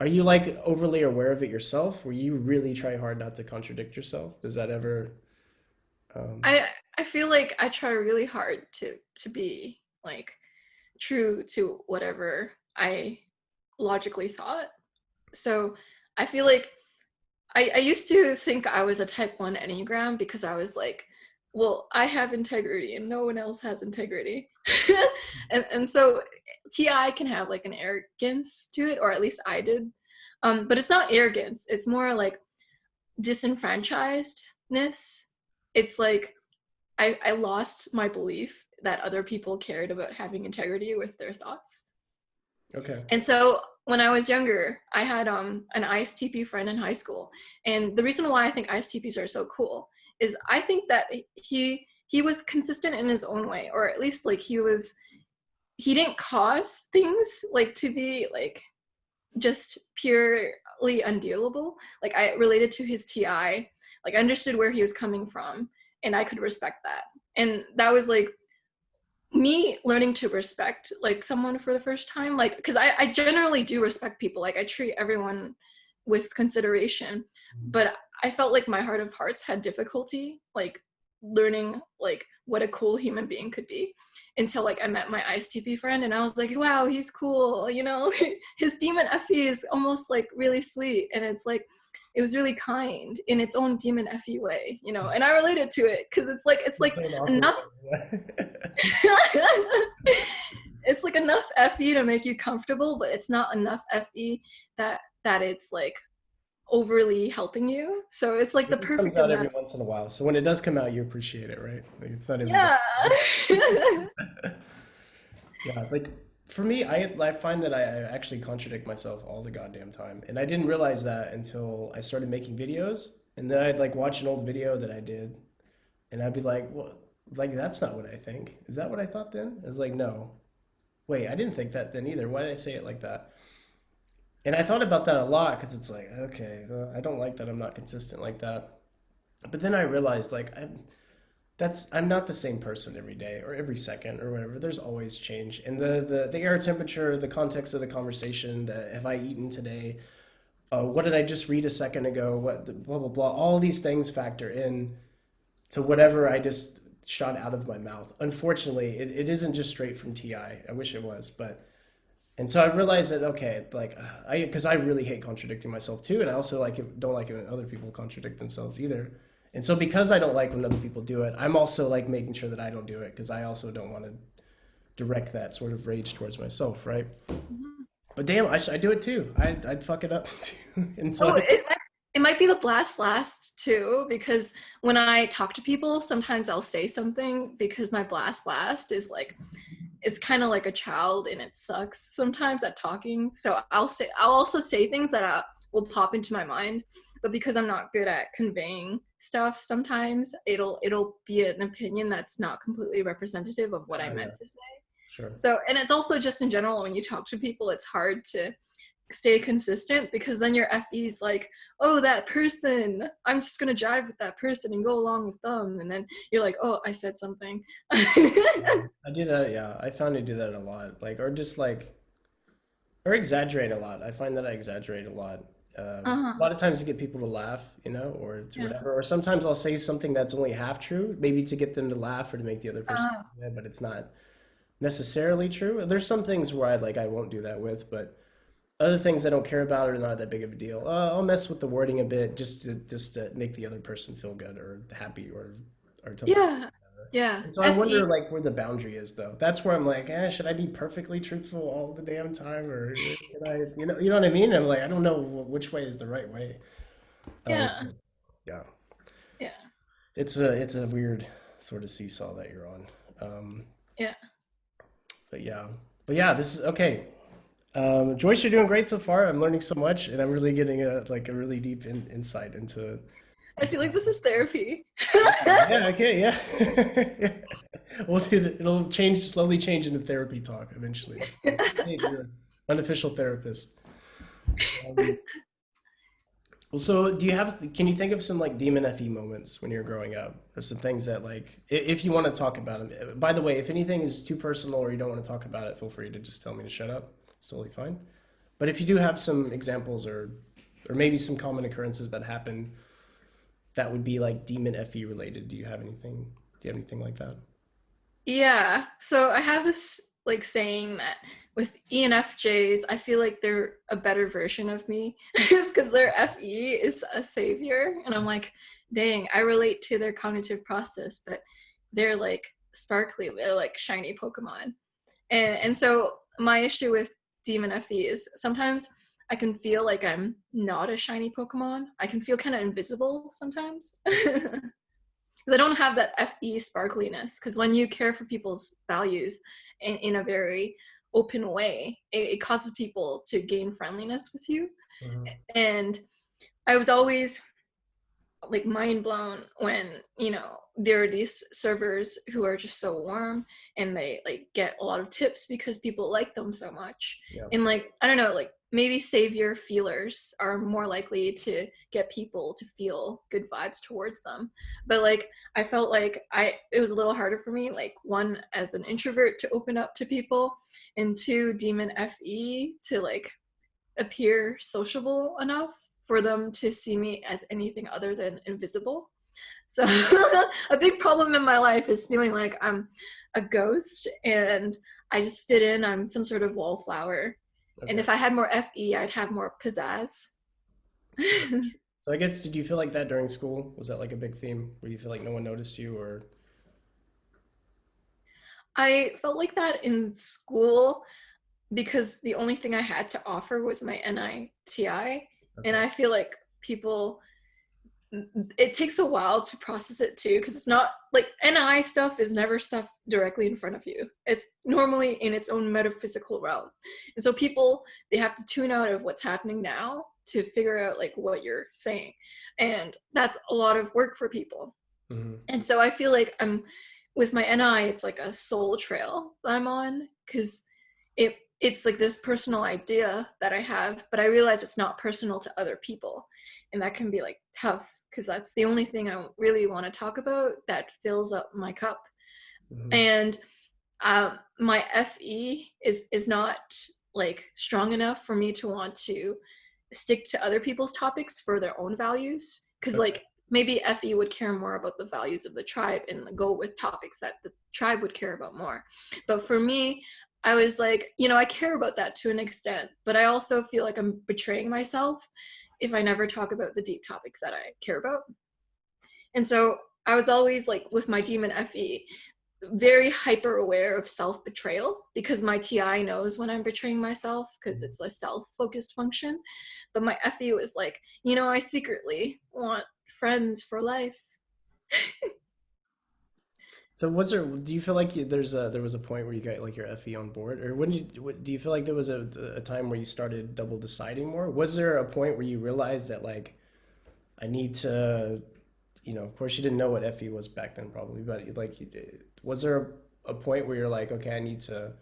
Speaker 1: Are you like overly aware of it yourself, where you really try hard not to contradict yourself? Does that ever? Um,
Speaker 2: I feel like I try really hard to be like true to whatever I logically thought. So I feel like I used to think I was a type 1 Enneagram because I was like, well, I have integrity and no one else has integrity. And so TI can have like an arrogance to it, or at least I did. But it's not arrogance, it's more like disenfranchisedness. It's like I lost my belief that other people cared about having integrity with their thoughts.
Speaker 1: okay.
Speaker 2: And so when I was younger, I had an ISTP friend in high school. And the reason why I think ISTPs are so cool is I think that he was consistent in his own way, or at least like he didn't cause things like to be like just purely undealable. Like I related to his TI, like I understood where he was coming from, and I could respect that. And that was like me learning to respect like someone for the first time, like because I generally do respect people, like I treat everyone with consideration, but I felt like my heart of hearts had difficulty like learning like what a cool human being could be until like I met my ISTP friend, and I was like, wow, he's cool, you know. His demon Effie is almost like really sweet, and it's like it was really kind in its own demon Effie way, you know, and I related to it because it's
Speaker 1: It's
Speaker 2: like
Speaker 1: an awkward
Speaker 2: enough.
Speaker 1: one.
Speaker 2: It's like enough FE to make you comfortable, but it's not enough FE that it's like overly helping you. So it's like the
Speaker 1: It just comes
Speaker 2: perfect
Speaker 1: out every
Speaker 2: amount.
Speaker 1: once in a while. So when it does come out, you appreciate it, right? Like it's not every day.
Speaker 2: Yeah.
Speaker 1: Yeah, like for me, I find that I actually contradict myself all the goddamn time, and I didn't realize that until I started making videos, and then I'd like watch an old video that I did, and I'd be like, well, like that's not what I think. Is that what I thought then? I was like, no, wait, I didn't think that then either. Why did I say it like that? And I thought about that a lot because it's like, okay, I don't like that I'm not consistent like that. But then I realized like I'm not the same person every day or every second or whatever. There's always change. And the air temperature, the context of the conversation, the have I eaten today? What did I just read a second ago? What blah blah blah. All these things factor in to whatever I just shot out of my mouth. Unfortunately, it isn't just straight from TI. I wish it was, but and so I've realized that okay, like because I really hate contradicting myself too, and I also don't like it when other people contradict themselves either. And so because I don't like when other people do it, I'm also like making sure that I don't do it because I also don't want to direct that sort of rage towards myself, right?
Speaker 2: Mhm.
Speaker 1: But damn, I do it too. I'd fuck it up too, and so
Speaker 2: Oh, it might be the blast last too, because when I talk to people, sometimes I'll say something because my blast last is like it's kind of like a child and it sucks sometimes at talking. So I'll also say things that will pop into my mind, but because I'm not good at conveying stuff, sometimes it'll be an opinion that's not completely representative of what I
Speaker 1: yeah,
Speaker 2: meant to say.
Speaker 1: sure.
Speaker 2: So, and it's also just in general when you talk to people, it's hard to stay consistent because then your FE's like, oh, that person, I'm just gonna jive with that person and go along with them, and then you're like, oh, I said something.
Speaker 1: I do that, yeah. I found I do that a lot, like or just like or exaggerate a lot. I find that I exaggerate a lot. A
Speaker 2: Uh-huh.
Speaker 1: lot of times to get people to laugh, or to
Speaker 2: Yeah.
Speaker 1: whatever. Or sometimes I'll say something that's only half true, maybe to get them to laugh or to make the other person,
Speaker 2: Uh,
Speaker 1: but it's not necessarily true. There's some things where I won't do that with, but other things I don't care about are not that big of a deal. I'll mess with the wording a bit just to make the other person feel good or happy or to laugh.
Speaker 2: yeah. Yeah.
Speaker 1: And so I
Speaker 2: FE.
Speaker 1: wonder like where the boundary is though. That's where I'm like, should I be perfectly truthful all the damn time or should I, you know what I mean? I'm like, I don't know which way is the right way. Um,
Speaker 2: Yeah.
Speaker 1: yeah,
Speaker 2: Yeah.
Speaker 1: it's a weird sort of seesaw that you're on. Um,
Speaker 2: Yeah.
Speaker 1: but yeah, this is okay. Joyce, you're doing great so far. I'm learning so much, and I'm really getting a really deep insight
Speaker 2: I
Speaker 1: into
Speaker 2: feel like
Speaker 1: how
Speaker 2: this is therapy.
Speaker 1: yeah, okay, yeah. We'll do that. It'll slowly change into therapy talk eventually. Hey, you're an unofficial therapist. Um, well, so can you think of some like demon FE moments when you're growing up? Or some things that like, if you want to talk about them. By the way, if anything is too personal or you don't want to talk about it, feel free to just tell me to shut up. It's totally fine. But if you do have some examples or maybe some common occurrences that happen that would be like demon FE related, do you have anything? Do you have anything like that?
Speaker 2: Yeah. So I have this like saying that with ENFJs, I feel like they're a better version of me. It's because their FE is a savior. And I'm like, dang, I relate to their cognitive process, but they're like sparkly, they're like shiny Pokemon. And so my issue with Demon FE is sometimes I can feel like I'm not a shiny Pokemon. I can feel kind of invisible sometimes. Because I don't have that FE sparkliness. Because when you care for people's values in a very open way, it causes people to gain friendliness with you.
Speaker 1: Mhm.
Speaker 2: And I was always like mind blown when there are these servers who are just so warm and they like get a lot of tips because people like them so much,
Speaker 1: Yeah.
Speaker 2: and like I don't know, like maybe savior feelers are more likely to get people to feel good vibes towards them, but like I felt like it was a little harder for me, like one as an introvert to open up to people, and two demon FE to like appear sociable enough for them to see me as anything other than invisible. So a big problem in my life is feeling like I'm a ghost and I just fit in. I'm some sort of wallflower. And
Speaker 1: Okay.
Speaker 2: if I had more FE, I'd have more pizzazz.
Speaker 1: Sure. So I guess, did you feel like that during school? Was that like a big theme where you feel like no one noticed you or
Speaker 2: I felt like that in school because the only thing I had to offer was my NITI. And
Speaker 1: okay.
Speaker 2: I feel like people, it takes a while to process it too, because it's not like NI stuff is never stuff directly in front of you. It's normally in its own metaphysical realm. And so people, they have to tune out of what's happening now to figure out like what you're saying. And that's a lot of work for people.
Speaker 1: Hmm.
Speaker 2: And so I feel like I'm with my NI, it's like a soul trail that I'm on, because it's like this personal idea that I have, but I realize it's not personal to other people. And that can be like tough because that's the only thing I really want to talk about that fills up my cup.
Speaker 1: Hmm.
Speaker 2: And my FE is not like strong enough for me to want to stick to other people's topics for their own values, because
Speaker 1: Okay.
Speaker 2: like maybe FE would care more about the values of the tribe and go with topics that the tribe would care about more. But for me, I was like, I care about that to an extent, but I also feel like I'm betraying myself if I never talk about the deep topics that I care about. And so I was always like with my demon FE, very hyper aware of self betrayal because my TI knows when I'm betraying myself because it's a self focused function. But my FE was like, I secretly want friends for life.
Speaker 1: So was there, do you feel like there was a point where you got like your FE on board, or do you feel like there was a time where you started double deciding more? Was there a point where you realized that like I need to, of course you didn't know what FE was back then probably, but like was there a point where you're like, okay, I need to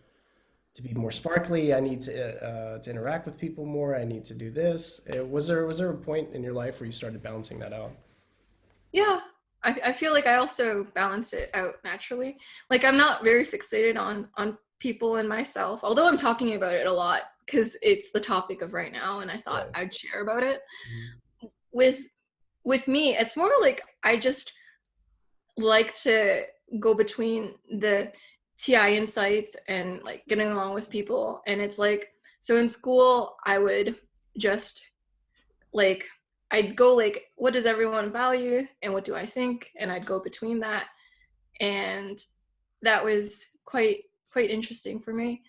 Speaker 1: be more sparkly, I need to interact with people more, I need to do this. Was there a point in your life where you started balancing that out?
Speaker 2: Yeah, I feel like I also balance it out naturally. Like I'm not very fixated on people and myself, although I'm talking about it a lot because it's the topic of right now, and I thought
Speaker 1: Right.
Speaker 2: I'd share about it.
Speaker 1: Mhm.
Speaker 2: With with me, it's more like I just like to go between the TI insights and like getting along with people. And it's like, so in school, I would just like, I'd go like, what does everyone value and what do I think? And I'd go between that. And that was quite interesting for me.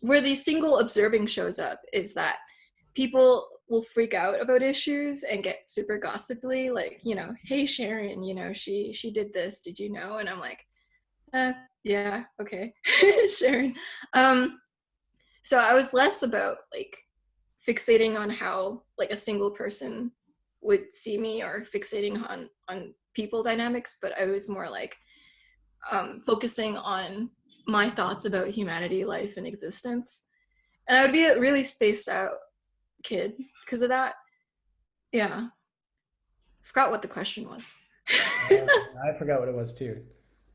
Speaker 2: Where the single observing shows up is that people will freak out about issues and get super gossipy, like, hey Sharon, she did this, did you know? And I'm like, yeah, okay. Sharon. So I was less about like fixating on how like a single person would see me or fixating on people dynamics, but I was more like focusing on my thoughts about humanity, life, and existence. And I would be a really spaced out kid because of that. Yeah. Forgot what the question was.
Speaker 1: Uh, I forgot what it was too.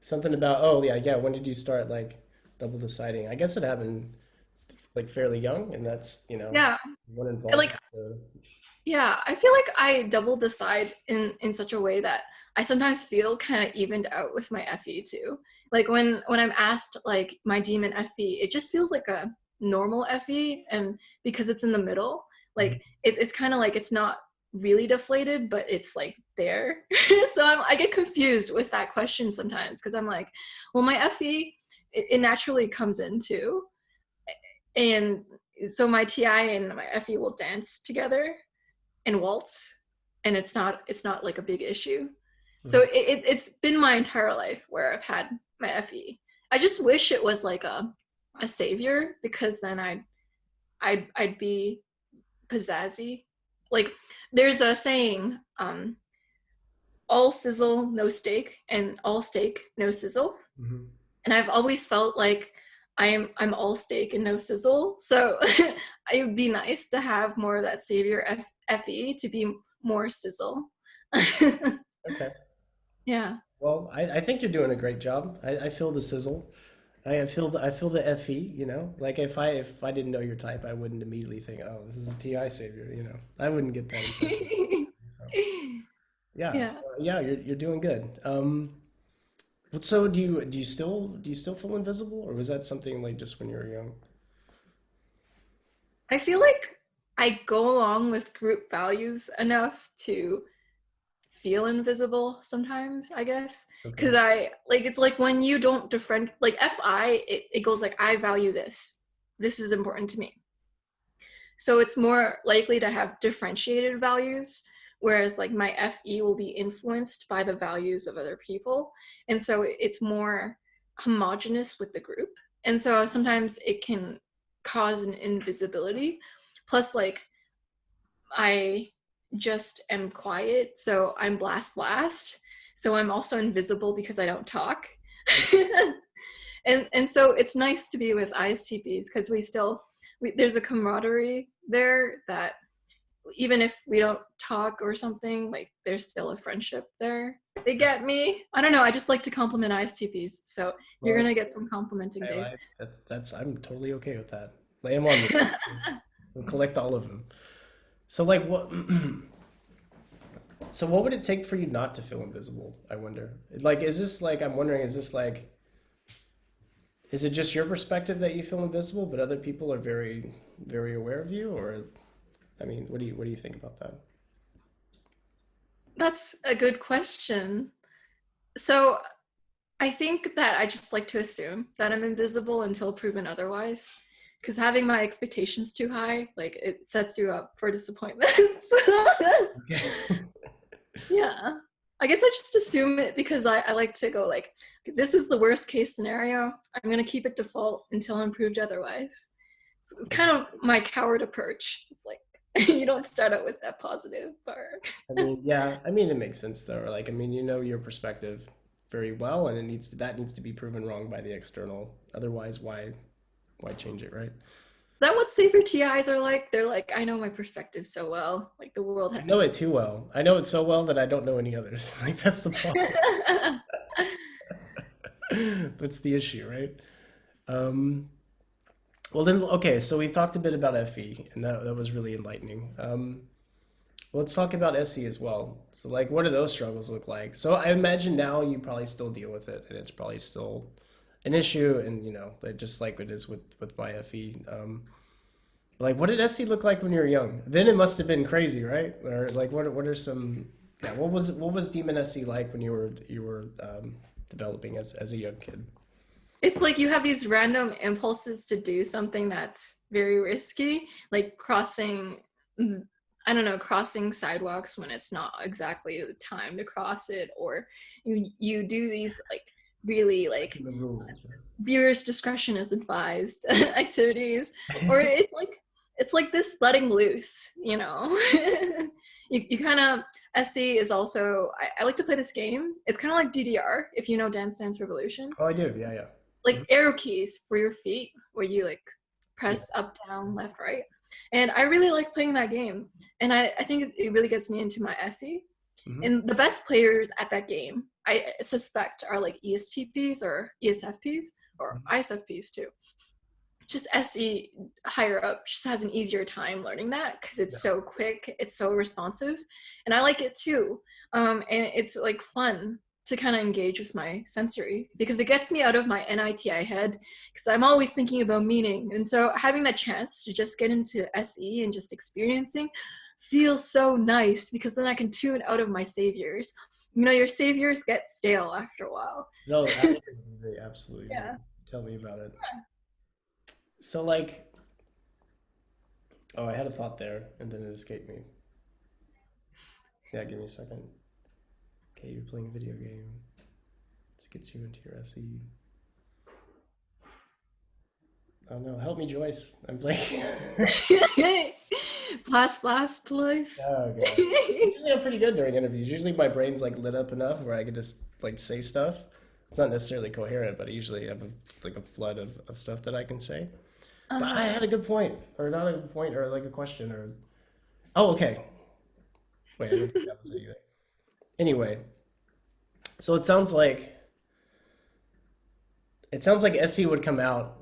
Speaker 1: Something about, oh yeah, yeah. When did you start like double deciding? I guess it happened like fairly young, and that's
Speaker 2: Yeah.
Speaker 1: one involved
Speaker 2: Like,
Speaker 1: with the.
Speaker 2: yeah, I feel like I double decide in such a way that I sometimes feel kind of evened out with my FE too. Like when I'm asked like my demon FE, it just feels like a normal FE, and because it's in the middle,
Speaker 1: Mhm.
Speaker 2: like it's kind of like it's not really deflated, but it's like there. So I get confused with that question sometimes because I'm like, well, my FE it naturally comes in too, and so my TI and my FE will dance together and waltz, and it's not like a big issue. So
Speaker 1: Mhm.
Speaker 2: it's been my entire life where I've had my FE. I just wish it was like a savior because then I'd be pizzazzy. Like there's a saying, all sizzle no steak and all steak no sizzle,
Speaker 1: Mhm.
Speaker 2: and I've always felt like I'm all steak and no sizzle. So it would be nice to have more of that savior FE to be more sizzle.
Speaker 1: Okay.
Speaker 2: Yeah.
Speaker 1: Well, I think you're doing a great job. I feel the sizzle. I feel the FE, Like if I didn't know your type, I wouldn't immediately think, oh, this is a TI savior. I wouldn't get that impression. So yeah, so,
Speaker 2: Yeah.
Speaker 1: yeah, you're doing good. But so do you still feel invisible, or was that something like just when you were young?
Speaker 2: I feel like I go along with group values enough to feel invisible sometimes, I guess. Because
Speaker 1: Okay.
Speaker 2: I like it's like when you don't different like FI, it goes like I value this. This is important to me. So it's more likely to have differentiated values, whereas like my FE will be influenced by the values of other people. And so it's more homogenous with the group. And so sometimes it can cause an invisibility. Plus, like, I just am quiet. So I'm last. So I'm also invisible because I don't talk. And so it's nice to be with ISTPs because there's a camaraderie there that even if we don't talk or something, like there's still a friendship there. They get me. I don't know. I just like to compliment ISTPs. So you're
Speaker 1: Well,
Speaker 2: gonna get some complimenting, Dave.
Speaker 1: that's I'm totally okay with that. Lay them on me. We'll collect all of them. So like what? So what would it take for you not to feel invisible? I wonder. Like, is this like, I'm wondering, is this like, is it just your perspective that you feel invisible, but other people are very, very aware of you? Or, I mean, what do you think about that?
Speaker 2: That's a good question. So I think that I just like to assume that I'm invisible until proven otherwise. Because having my expectations too high, like it sets you up for disappointments.
Speaker 1: Okay.
Speaker 2: Yeah. I guess I just assume it because I like to go like, this is the worst case scenario. I'm gonna keep it default until I'm proved otherwise. So it's kind of my coward approach. It's like you don't start out with that positive part.
Speaker 1: I mean, yeah, I mean, it makes sense though. Like, I mean, you know your perspective very well, and that needs to be proven wrong by the external. Otherwise, why change it, right?
Speaker 2: That what safer TIs are like? They're like, I know my perspective so well. Like the world
Speaker 1: I
Speaker 2: has to
Speaker 1: know
Speaker 2: be.
Speaker 1: it too well. I know it so well that I don't know any others. Like that's the problem. That's the issue, right? Um, well then, okay, so we've talked a bit about FE, and that was really enlightening. Let's talk about SE as well. So, like, what do those struggles look like? So, I imagine now you probably still deal with it, and it's probably still an issue, and like, just like it is with my FE. Like, what did SE look like when you were young? Then it must have been crazy, right? Or like, what are some? Yeah, what was Demon SE like when you were developing as a young kid?
Speaker 2: It's like you have these random impulses to do something that's very risky, like crossing, I don't know, crossing sidewalks when it's not exactly the time to cross it, or you do these like really like
Speaker 1: The rules.
Speaker 2: viewers discretion is advised activities, or it's like this letting loose, you know. You kind of, SC is also, I like to play this game. It's kind of like DDR, if you know Dance Dance Revolution.
Speaker 1: Oh, I do. Yeah, yeah.
Speaker 2: Like
Speaker 1: Mhm.
Speaker 2: arrow keys for your feet where you like
Speaker 1: Yeah.
Speaker 2: press up, down, left, right. And I really like playing that game. And I think it really gets me into my SE.
Speaker 1: Hmm.
Speaker 2: And the best players at that game, I suspect, are like ESTPs or ESFPs or ISFPs too. Just SE higher up just has an easier time learning that because it's
Speaker 1: Yeah.
Speaker 2: so quick, it's so responsive, and I like it too. And it's like fun to kind of engage with my sensory because it gets me out of my NITI head because I'm always thinking about meaning. And so having that chance to just get into SE and just experiencing feels so nice because then I can tune out of my saviors. You know, your saviors get stale after a while.
Speaker 1: No, absolutely, they absolutely do.
Speaker 2: Yeah.
Speaker 1: Tell me about it. So, like, oh, I had a thought there, and then it escaped me. Yeah, give me a second. Okay, you're playing a video game. This gets you into your SE. Oh no, help me, Joyce. I'm playing.
Speaker 2: Past last life.
Speaker 1: Oh god. Usually I'm pretty good during interviews. Usually my brain's like lit up enough where I could just like say stuff. It's not necessarily coherent, but I usually have like a flood of stuff that I can say. But I
Speaker 2: Uh-huh.
Speaker 1: had a good point, or not a good point, or like a question, or oh, okay. Wait, I don't think that was it either. Anyway, so it sounds like SE would come out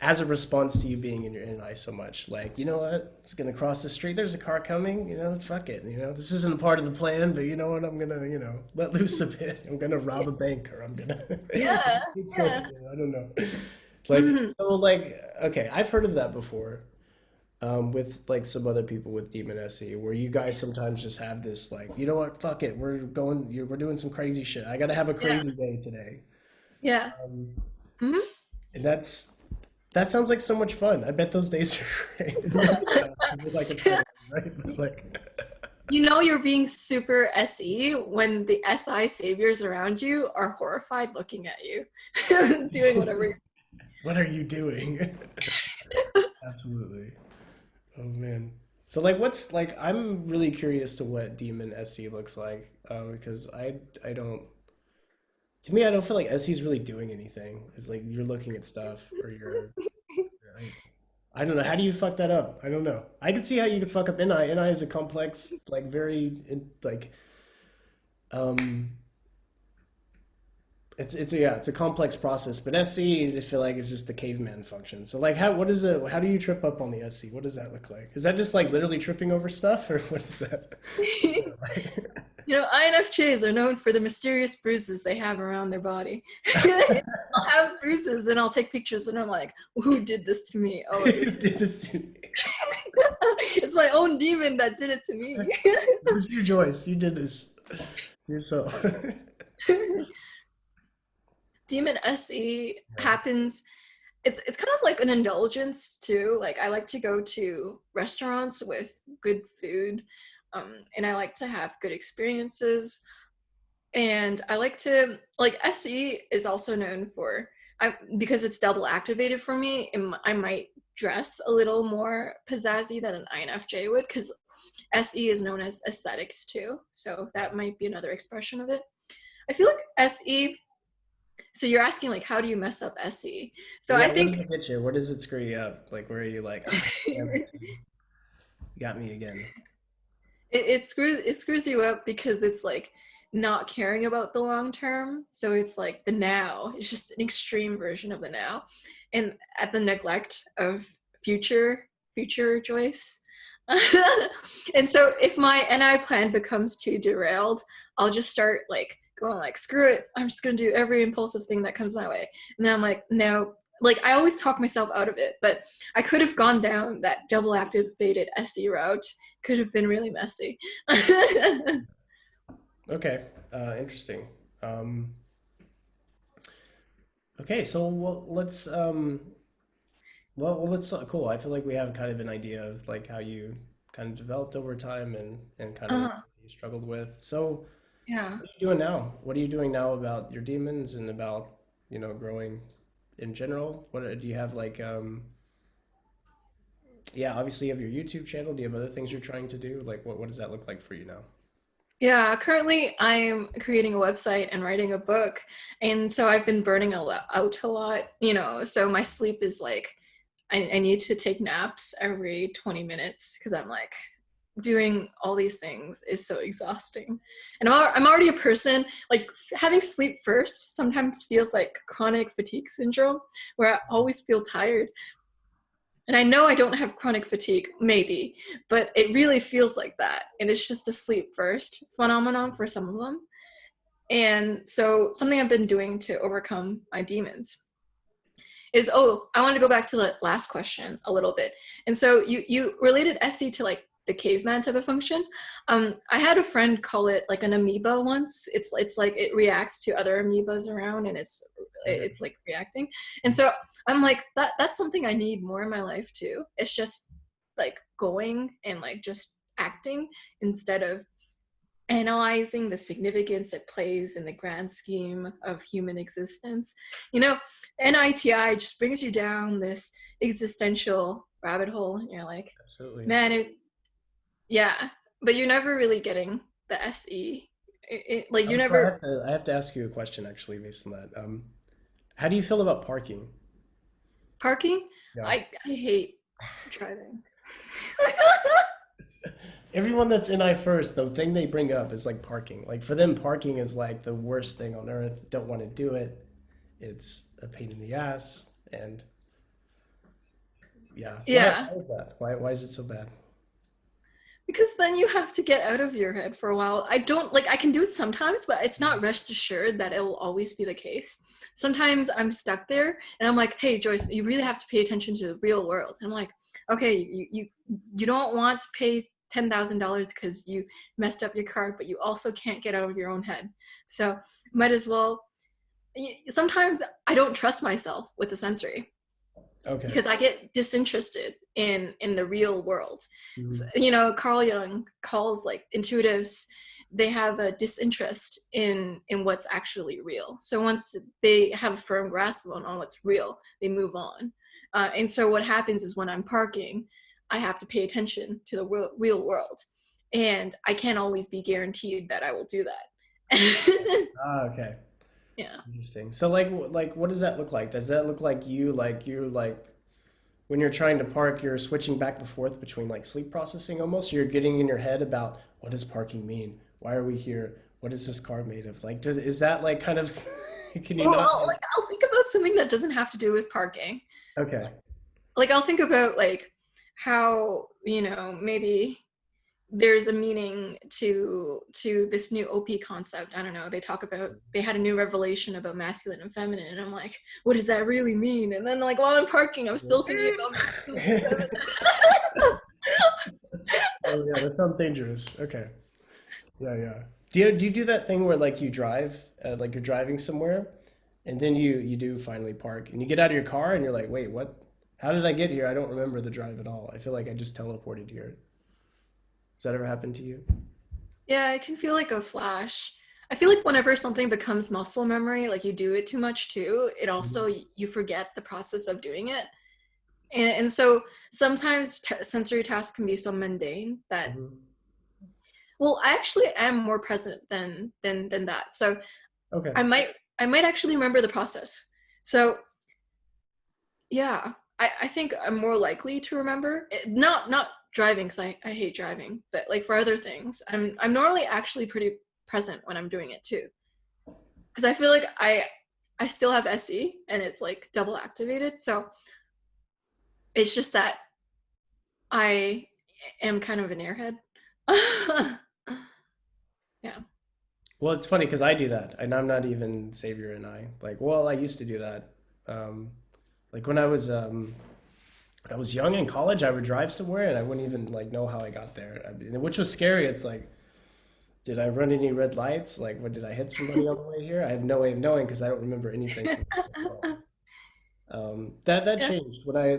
Speaker 1: as a response to you being in your NI so much. Like, you know what? It's gonna cross the street. There's a car coming. Fuck it. This isn't a part of the plan, but you know what? I'm gonna, let loose a bit. I'm gonna rob a bank, or I'm gonna.
Speaker 2: Yeah, yeah.
Speaker 1: I don't know. Like,
Speaker 2: Mhm.
Speaker 1: so, like, okay, I've heard of that before. With like some other people with Demon SE, where you guys sometimes just have this, like, you know what? Fuck it. We're doing some crazy shit. I gotta have a
Speaker 2: Yeah,
Speaker 1: crazy day today.
Speaker 2: yeah.
Speaker 1: Um,
Speaker 2: Mhm.
Speaker 1: and that sounds like so much fun. I bet those days are great. Maybe not, 'cause you're like a predator, right? But like,
Speaker 2: You know you're being super SE when the SI saviors around you are horrified looking at you, doing whatever.
Speaker 1: what are you doing? Absolutely. Oh man. So like, what's like? I'm really curious to what Demon SE looks like, because I don't. To me, I don't feel like SE's really doing anything. It's like you're looking at stuff, or I don't know. How do you fuck that up? I don't know. I can see how you could fuck up NI. NI is a complex, like like um, it's a complex process. But SC, I feel like it's just the caveman function. So like, how do you trip up on the SC? What does that look like? Is that just like literally tripping over stuff, or what is that? What is that like?
Speaker 2: INFJs are known for the mysterious bruises they have around their body. I'll have bruises and I'll take pictures and I'm like, who did this to me? Oh, it was
Speaker 1: Did this to me.
Speaker 2: it's my own demon that did it to me.
Speaker 1: It was you, Joyce. You did this to yourself.
Speaker 2: Demon SE
Speaker 1: Yeah.
Speaker 2: happens. It's kind of like an indulgence too. Like I like to go to restaurants with good food, and I like to have good experiences. And I like to like SE is also known for because it's double activated for me. I might dress a little more pizzazzy than an INFJ would because SE is known as aesthetics too. So that might be another expression of it. I feel like SE. So you're asking like how do you mess up SE? So
Speaker 1: Yeah,
Speaker 2: I
Speaker 1: where
Speaker 2: think
Speaker 1: does it get you? Where does it screw you up? Like, where are you like, oh, damn it, you got me again.
Speaker 2: it screws you up because it's like not caring about the long term. So it's like the now. It's just an extreme version of the now, and at the neglect of future Joyce. And so if my NI plan becomes too derailed, I'll just start like going like screw it. I'm just gonna do every impulsive thing that comes my way. And then I'm like, no. Like I always talk myself out of it, but I could have gone down that double activated SE route. Could have been really messy.
Speaker 1: Okay, interesting. Um, okay, so let's cool. I feel like we have kind of an idea of like how you kind of developed over time and kind of
Speaker 2: uh,
Speaker 1: you struggled with. So
Speaker 2: yeah.
Speaker 1: what are you doing now? What are you doing now about your demons and about, growing in general? Do you have like yeah, obviously you have your YouTube channel. Do you have other things you're trying to do? Like what does that look like for you now?
Speaker 2: Yeah, currently I'm creating a website and writing a book. And so I've been burning out a lot. So my sleep is like, I need to take naps every 20 minutes because I'm like, doing all these things is so exhausting. And I'm already a person, like having sleep first sometimes feels like chronic fatigue syndrome, where I always feel tired. And I know I don't have chronic fatigue, maybe, but it really feels like that. And it's just a sleep first phenomenon for some of them. And so something I've been doing to overcome my demons is, I want to go back to the last question a little bit. And so you related SE to like the caveman type of function. I had a friend call it like an amoeba once. It's like it reacts to other amoebas around and it's like reacting. And so I'm like that's something I need more in my life too. It's just like going and like just acting instead of analyzing the significance it plays in the grand scheme of human existence. You know, NITI just brings you down this existential rabbit hole, and you're like,
Speaker 1: Absolutely.
Speaker 2: man, yeah, but you're never really getting the SE. Like you
Speaker 1: So I
Speaker 2: never
Speaker 1: have to ask you a question actually based on that. How do you feel about parking?
Speaker 2: parking.
Speaker 1: Yeah.
Speaker 2: I hate driving.
Speaker 1: Everyone that's in I first, the thing they bring up is like parking. Like for them, parking is like the worst thing on earth. Don't want to do it. It's a pain in the ass. And yeah,
Speaker 2: Yeah,
Speaker 1: why is that? Why is it so bad?
Speaker 2: because then you have to get out of your head for a while. I don't like I can do it sometimes, but it's not rest assured that it will always be the case. Sometimes I'm stuck there and I'm like, "Hey Joyce, you really have to pay attention to the real world." And I'm like, "Okay, you don't want to pay $10,000 because you messed up your card, but you also can't get out of your own head. So, might as well sometimes I don't trust myself with the sensory
Speaker 1: Okay.
Speaker 2: because I get disinterested in the real world. So,
Speaker 1: Mhm.
Speaker 2: Carl Jung calls like intuitives. They have a disinterest in what's actually real. So once they have a firm grasp on what's real, they move on. And so what happens is when I'm parking, I have to pay attention to the real world, and I can't always be guaranteed that I will do that.
Speaker 1: Ah, okay.
Speaker 2: Yeah.
Speaker 1: Interesting. So like what does that look like? Does that look like you're like when you're trying to park, you're switching back and forth between like sleep processing almost? You're getting in your head about what does parking mean? Why are we here? What is this car made of? Like is that like kind of can you
Speaker 2: Well,
Speaker 1: not
Speaker 2: I'll think about something that doesn't have to do with parking.
Speaker 1: Okay.
Speaker 2: Like I'll think about like how maybe there's a meaning to this new OP concept. I don't know. They talk about, they had a new revelation about masculine and feminine, and I'm like, what does that really mean? And then like while I'm parking, I'm still thinking about masculine and feminine.
Speaker 1: Oh yeah, that sounds dangerous. Okay. Yeah, yeah. Do you do that thing where like you drive, like you're driving somewhere, and then you do finally park, and you get out of your car, and you're like, wait, what? How did I get here? I don't remember the drive at all. I feel like I just teleported here. Has that ever happened to you?
Speaker 2: Yeah, it can feel like a flash. I feel like whenever something becomes muscle memory, like you do it too much too, it also,
Speaker 1: Hmm.
Speaker 2: you forget the process of doing it. And so sometimes sensory tasks can be so mundane that,
Speaker 1: Hmm.
Speaker 2: well, I actually am more present than that. So
Speaker 1: Okay.
Speaker 2: I might actually remember the process. So yeah, I think I'm more likely to remember it, not driving because I hate driving, but like for other things, I'm normally actually pretty present when I'm doing it too. Because I feel like I still have SE and it's like double activated. So it's just that I am kind of an airhead. Yeah.
Speaker 1: Well, it's funny because I do that, and I'm not even Savior and I. Like, well, I used to do that. Um, like when I was young in college, I would drive somewhere and I wouldn't even like know how I got there, I mean, which was scary. It's like, did I run any red lights? Like, what did I hit somebody on the way here? I have no way of knowing because I don't remember anything from my trip at all. That
Speaker 2: Yeah.
Speaker 1: changed when I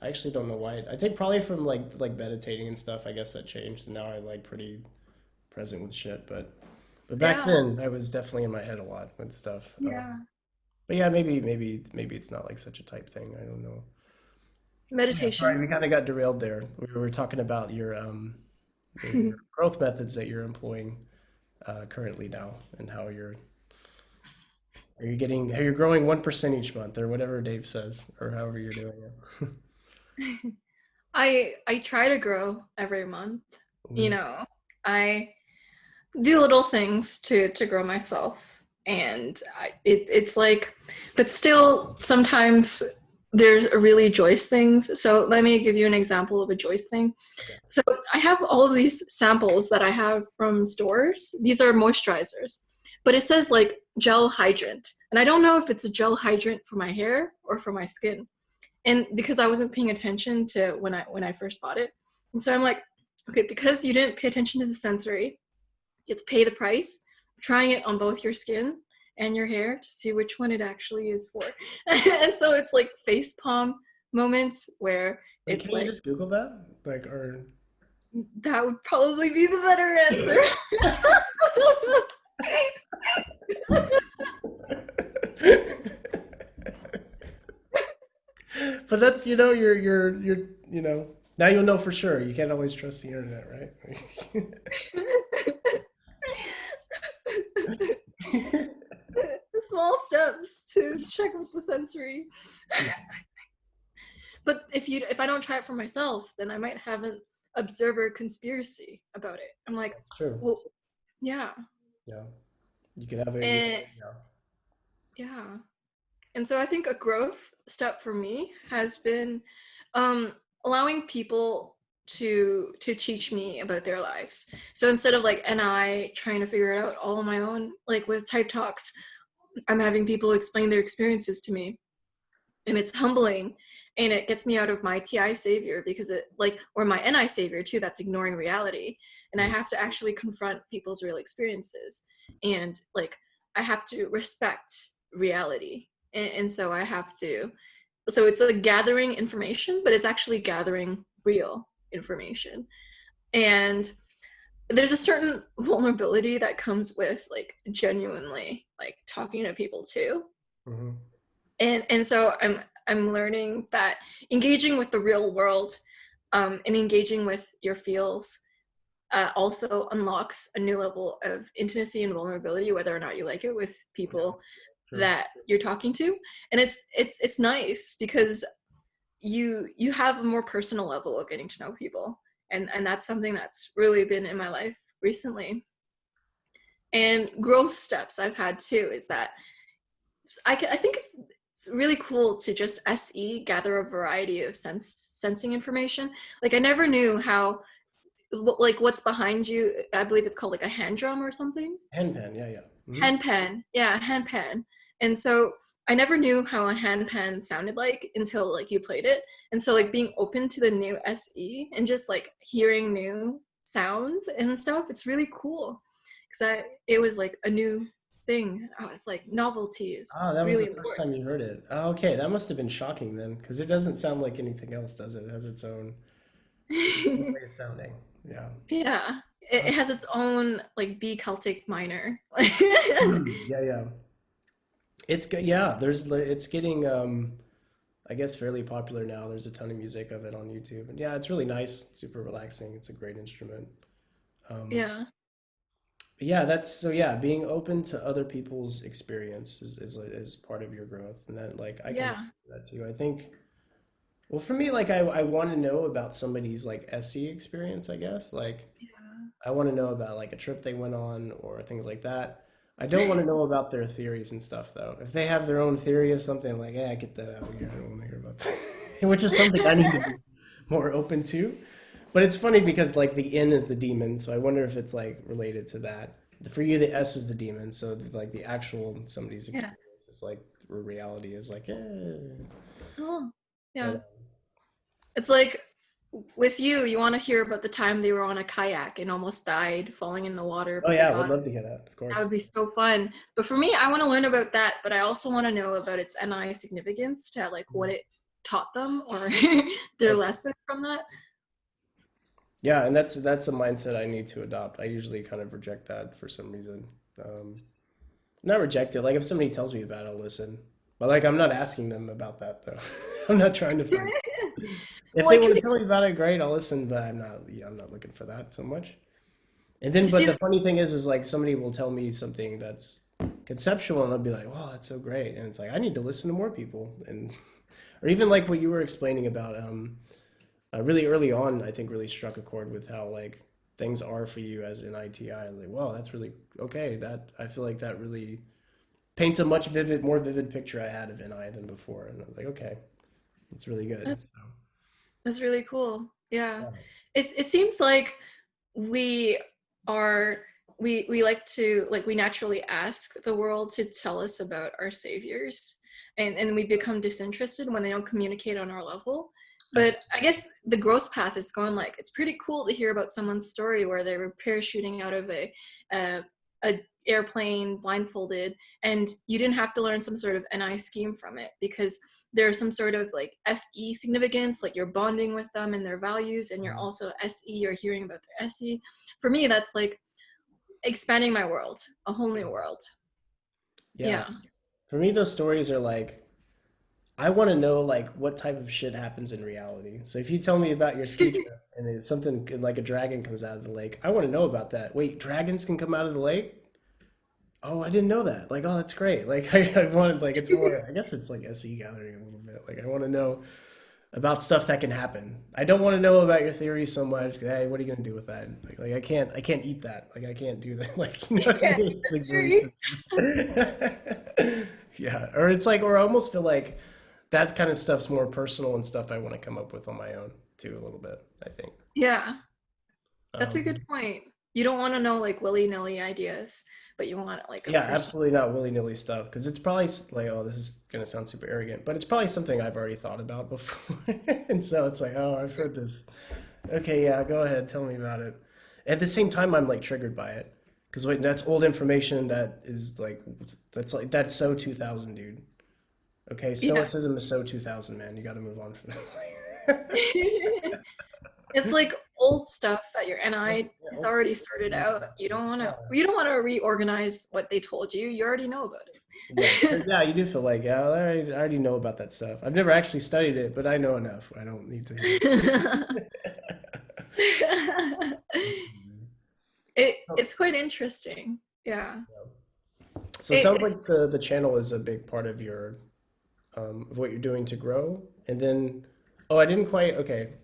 Speaker 1: actually don't know why. I think probably from like meditating and stuff. I guess that changed, and now I'm like pretty present with shit. But back
Speaker 2: Yeah.
Speaker 1: then, I was definitely in my head a lot with stuff.
Speaker 2: Yeah.
Speaker 1: But yeah, maybe it's not like such a type thing. I don't know. Yeah, sorry,
Speaker 2: Meditation.
Speaker 1: we kind of got derailed there. We were talking about your growth methods that you're employing currently now, and how are you growing 1% each month or whatever Dave says, or however you're doing it.
Speaker 2: I try to grow every month. You
Speaker 1: Mhm.
Speaker 2: know, I do little things to grow myself, and it's like, but still sometimes there's a really Joyce things. So let me give you an example of a Joyce thing.
Speaker 1: Okay.
Speaker 2: So I have all of these samples that I have from stores. These are moisturizers, but it says like gel hydrant, and I don't know if it's a gel hydrant for my hair or for my skin. And because I wasn't paying attention to when I first bought it, and so I'm like, okay, because you didn't pay attention to the sensory, you have to pay the price, trying it on both your skin and your hair to see which one it actually is for. And so it's like face palm moments where
Speaker 1: Wait,
Speaker 2: it's
Speaker 1: can't you
Speaker 2: like,
Speaker 1: just Google that? Like, or
Speaker 2: that would probably be the better answer.
Speaker 1: but that's you're now you'll know for sure. You can't always trust the internet, right?
Speaker 2: Small steps to check with the sensory. But if I don't try it for myself, then I might have an observer conspiracy about it. I'm like,
Speaker 1: True.
Speaker 2: well, yeah.
Speaker 1: Yeah. You could have a
Speaker 2: And
Speaker 1: yeah.
Speaker 2: yeah. And so I think a growth step for me has been um, allowing people to teach me about their lives. So instead of like and I trying to figure it out all on my own, like with type talks, I'm having people explain their experiences to me, and it's humbling, and it gets me out of my TI savior because it like, or my NI savior too, that's ignoring reality, and I
Speaker 1: Mhm.
Speaker 2: have to actually confront people's real experiences, and like I have to respect reality, and so I have to, so it's like gathering information, but it's actually gathering real information. And there's a certain vulnerability that comes with like genuinely like talking to people too.
Speaker 1: Mhm.
Speaker 2: And so I'm learning that engaging with the real world, and engaging with your feels, also unlocks a new level of intimacy and vulnerability, whether or not you like it, with
Speaker 1: Yeah.
Speaker 2: people
Speaker 1: True.
Speaker 2: that you're talking to. And it's nice because you have a more personal level of getting to know people, and that's something that's really been in my life recently. And growth steps I've had too is that I think it's it's really cool to just SE gather a variety of sensing information. Like I never knew how like what's behind you. I believe it's called like a hand drum or something.
Speaker 1: Handpan, yeah, yeah.
Speaker 2: Handpan, yeah, handpan. And so I never knew how a handpan sounded like until like you played it. And so like being open to the new SE and just like hearing new sounds and stuff, it's really cool. Because I it was like a new thing. I was like novelty is
Speaker 1: Ah, that was
Speaker 2: really
Speaker 1: the first time
Speaker 2: important.
Speaker 1: you heard it. Oh, okay, that must have been shocking then, because it doesn't sound like anything else, does it? It has its own way of sounding. Yeah.
Speaker 2: Yeah. It has its own like B Celtic minor.
Speaker 1: Yeah, yeah. It's good. Yeah, it's getting I guess fairly popular now. There's a ton of music of it on YouTube. And yeah, it's really nice, super relaxing. It's a great instrument. Um,
Speaker 2: Yeah.
Speaker 1: but yeah, that's so yeah, being open to other people's experience is part of your growth. And that like I can relate
Speaker 2: Yeah.
Speaker 1: to that too. I think well for me like I want to know about somebody's like SE experience, I guess. Like I want to know about like a trip they went on or things like that. I don't want to know about their theories and stuff though. If they have their own theory of something, I'm like, yeah, get that out of here. I don't want to hear about that. Which is something I need to be more open to. But it's funny because like the N is the demon, so I wonder if it's like related to that. For you, the S is the demon, so like the actual somebody's
Speaker 2: Yeah.
Speaker 1: experience is like where reality is like,
Speaker 2: Oh,
Speaker 1: but
Speaker 2: yeah. It's like with you, you want to hear about the time they were on a kayak and almost died falling in the water,
Speaker 1: oh
Speaker 2: but they
Speaker 1: yeah, I would
Speaker 2: got
Speaker 1: love to hear that, of
Speaker 2: that
Speaker 1: course.
Speaker 2: would be so fun. But for me, I want to learn about that, but I also want to know about its NI significance to like what it taught them or their
Speaker 1: Okay.
Speaker 2: lesson from that.
Speaker 1: Yeah, and that's a mindset I need to adopt. I usually kind of reject that for some reason. Um, Not reject it. Like if somebody tells me about it, I'll listen. But like I'm not asking them about that though. I'm not trying to find. If
Speaker 2: Well,
Speaker 1: they
Speaker 2: it can
Speaker 1: want to
Speaker 2: be
Speaker 1: tell me about it, great, I'll listen. But I'm not. Yeah, I'm not looking for that so much. And then,
Speaker 2: you
Speaker 1: but
Speaker 2: see
Speaker 1: the funny thing is like somebody will tell me something that's conceptual, and I'll be like, "Wow, that's so great!" And it's like I need to listen to more people, and or even like what you were explaining about really early on, I think really struck a chord with how like things are for you as an ITI. I was like, wow, that's really okay. That I feel like that really paints a more vivid picture I had of NI than before. And I was like, okay, it's really good.
Speaker 2: that's
Speaker 1: So,
Speaker 2: that's really cool. Yeah.
Speaker 1: yeah.
Speaker 2: It seems like we are we like to like we naturally ask the world to tell us about our saviors and we become disinterested when they don't communicate on our level. But
Speaker 1: Absolutely.
Speaker 2: I guess the growth path is going like it's pretty cool to hear about someone's story where they were parachuting out of a, a airplane blindfolded and you didn't have to learn some sort of NI scheme from it because there's some sort of like FE significance, like you're bonding with them and their values, and you're also SE, you're hearing about their SE. For me, that's like expanding my world, a whole new world.
Speaker 1: Yeah.
Speaker 2: Yeah.
Speaker 1: For me, those stories are like, I want to know like what type of shit happens in reality. So if you tell me about your ski trip and it's something like a dragon comes out of the lake, I want to know about that. Wait, dragons can come out of the lake? Oh, I didn't know that. Like, oh, that's great. Like, I wanted, like, it's more, I guess it's like SE gathering a little bit. Like, I want to know about stuff that can happen. I don't want to know about your theories so much. Hey, what are you going to do with that? Like, I can't eat that. Like, I can't do that. Like, you know
Speaker 2: You
Speaker 1: what I
Speaker 2: can't
Speaker 1: mean?
Speaker 2: eat
Speaker 1: It's
Speaker 2: the
Speaker 1: like very
Speaker 2: theory.
Speaker 1: sensitive. Yeah. Or it's like, or I almost feel like that kind of stuff's more personal and stuff I want to come up with on my own too, a little bit, I think.
Speaker 2: Yeah, that's a good
Speaker 1: Um,
Speaker 2: point. You don't want to know like willy-nilly ideas, but you want like a
Speaker 1: Yeah,
Speaker 2: person.
Speaker 1: absolutely not willy-nilly stuff because it's probably like, oh, this is gonna sound super arrogant, but it's probably something I've already thought about before, and so it's like, oh, I've heard this. Okay, yeah, go ahead, tell me about it. At the same time, I'm like triggered by it because wait, that's old information that is like that's so 2000, dude. Okay,
Speaker 2: Yeah.
Speaker 1: stoicism is so 2000, man. You got to move on from that.
Speaker 2: It's like old stuff that your NI
Speaker 1: Yeah,
Speaker 2: is
Speaker 1: old
Speaker 2: already
Speaker 1: stuff.
Speaker 2: sorted out.
Speaker 1: Yeah.
Speaker 2: You don't want to reorganize what they told you. You already know about
Speaker 1: Yeah,
Speaker 2: it.
Speaker 1: 'cause, yeah, you do feel like, yeah, I already know about that stuff. I've never actually studied it, but I know enough. I don't need to hear so,
Speaker 2: it's quite interesting. Yeah.
Speaker 1: so it sounds
Speaker 2: It
Speaker 1: like the channel is a big part of your of what you're doing to grow. And then, oh, I didn't quite. Okay,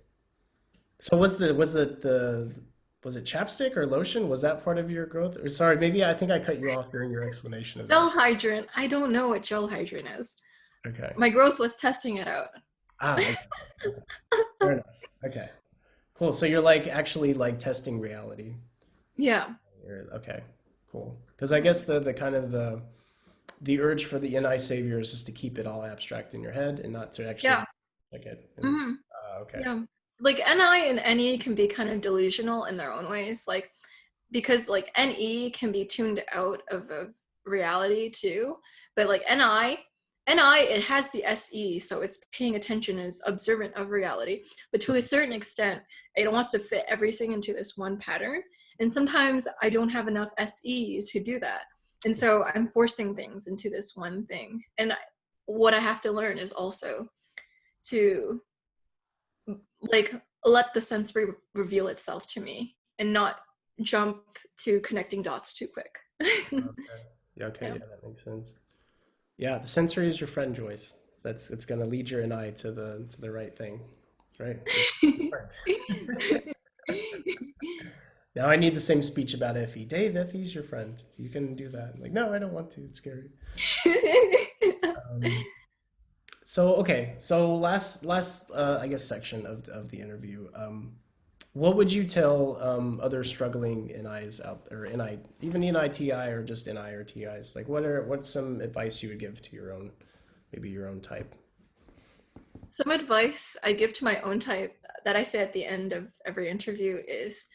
Speaker 1: so was it chapstick or lotion? Was that part of your growth? Or sorry, maybe I think I cut you off during your explanation of
Speaker 2: gel
Speaker 1: that.
Speaker 2: hydrant. I don't know what gel hydrant is.
Speaker 1: Okay.
Speaker 2: My growth was testing it out.
Speaker 1: Ah, I got it. Okay. Fair enough. Okay. Cool. So you're like actually like testing reality.
Speaker 2: Yeah.
Speaker 1: Okay. Cool. Because I guess the kind of the urge for the NI savior is just to keep it all abstract in your head and not to actually
Speaker 2: Yeah.
Speaker 1: like it. And
Speaker 2: Hmm.
Speaker 1: okay.
Speaker 2: Yeah. Like NI and NE can be kind of delusional in their own ways. Like, because like NE can be tuned out of a reality too, but like NI, it has the SE, so it's paying attention, is observant of reality, but to a certain extent it wants to fit everything into this one pattern, and sometimes I don't have enough SE to do that, and so I'm forcing things into this one thing, and what I have to learn is also to like let the sensory reveal itself to me and not jump to connecting dots too quick.
Speaker 1: Okay. Yeah, okay,
Speaker 2: Yeah.
Speaker 1: yeah, that makes sense. Yeah, the sensory is your friend, Joyce. That's it's gonna lead your NI to the right thing. Right? Your friend. Now I need the same speech about Effie. Dave, Effie's your friend. You can do that. I'm like, no, I don't want to. It's scary. Um, so okay, so last I guess section of the interview. What would you tell other struggling NIs out or NI even NITI or just NI or TIs? Like what's some advice you would give to your own maybe your own type?
Speaker 2: Some advice I give to my own type that I say at the end of every interview is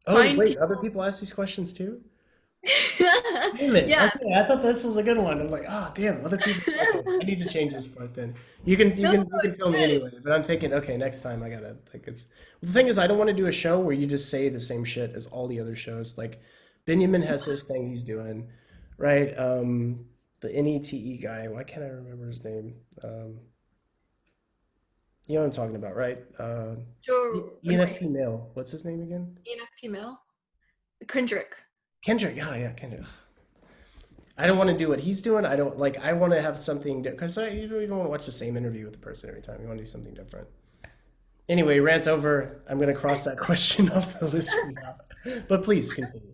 Speaker 1: Oh
Speaker 2: find
Speaker 1: wait, other
Speaker 2: people.
Speaker 1: people ask these questions too? Damn it.
Speaker 2: Yeah,
Speaker 1: Okay, I thought this was a good one. I'm like, oh damn, other people. Okay, I need to change this part then.
Speaker 2: no, no,
Speaker 1: You can
Speaker 2: it's
Speaker 1: tell me
Speaker 2: good.
Speaker 1: anyway. But I'm thinking, okay, next time I gotta like it's. The thing is, I don't want to do a show where you just say the same shit as all the other shows. Like, Benjamin has his thing he's doing, right? The NETE guy. Why can't I remember his name? You know what I'm talking about, right?
Speaker 2: Joe, wait,
Speaker 1: ENFP male. What's his name again?
Speaker 2: ENFP male, Kendrick.
Speaker 1: Kendrick. Yeah, yeah, Kendrick. I don't want to do what he's doing. I don't like. I want to have something because I usually don't want to watch the same interview with the person every time. You want to do something different. Anyway, rant over. I'm going to cross that question off the list for now. But please continue.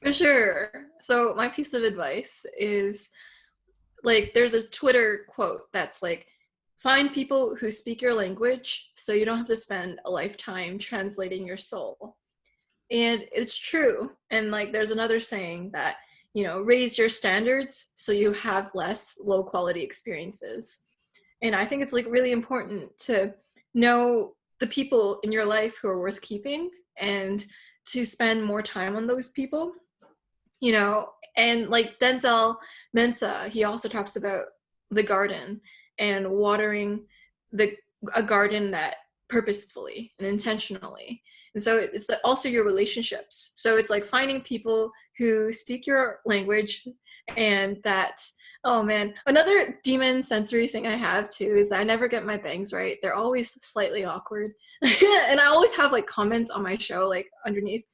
Speaker 2: For sure. So my piece of advice is like there's a Twitter quote that's like, find people who speak your language so you don't have to spend a lifetime translating your soul. And it's true. And like there's another saying that, raise your standards so you have less low quality experiences. And I think it's like really important to know the people in your life who are worth keeping and to spend more time on those people, and like Denzel Mensa, he also talks about the garden and watering the a garden that purposefully and intentionally. And so it's also your relationships. So it's like finding people who speak your language and that, oh man, another demon sensory thing I have too is that I never get my bangs right. They're always slightly awkward. And I always have like comments on my show like underneath,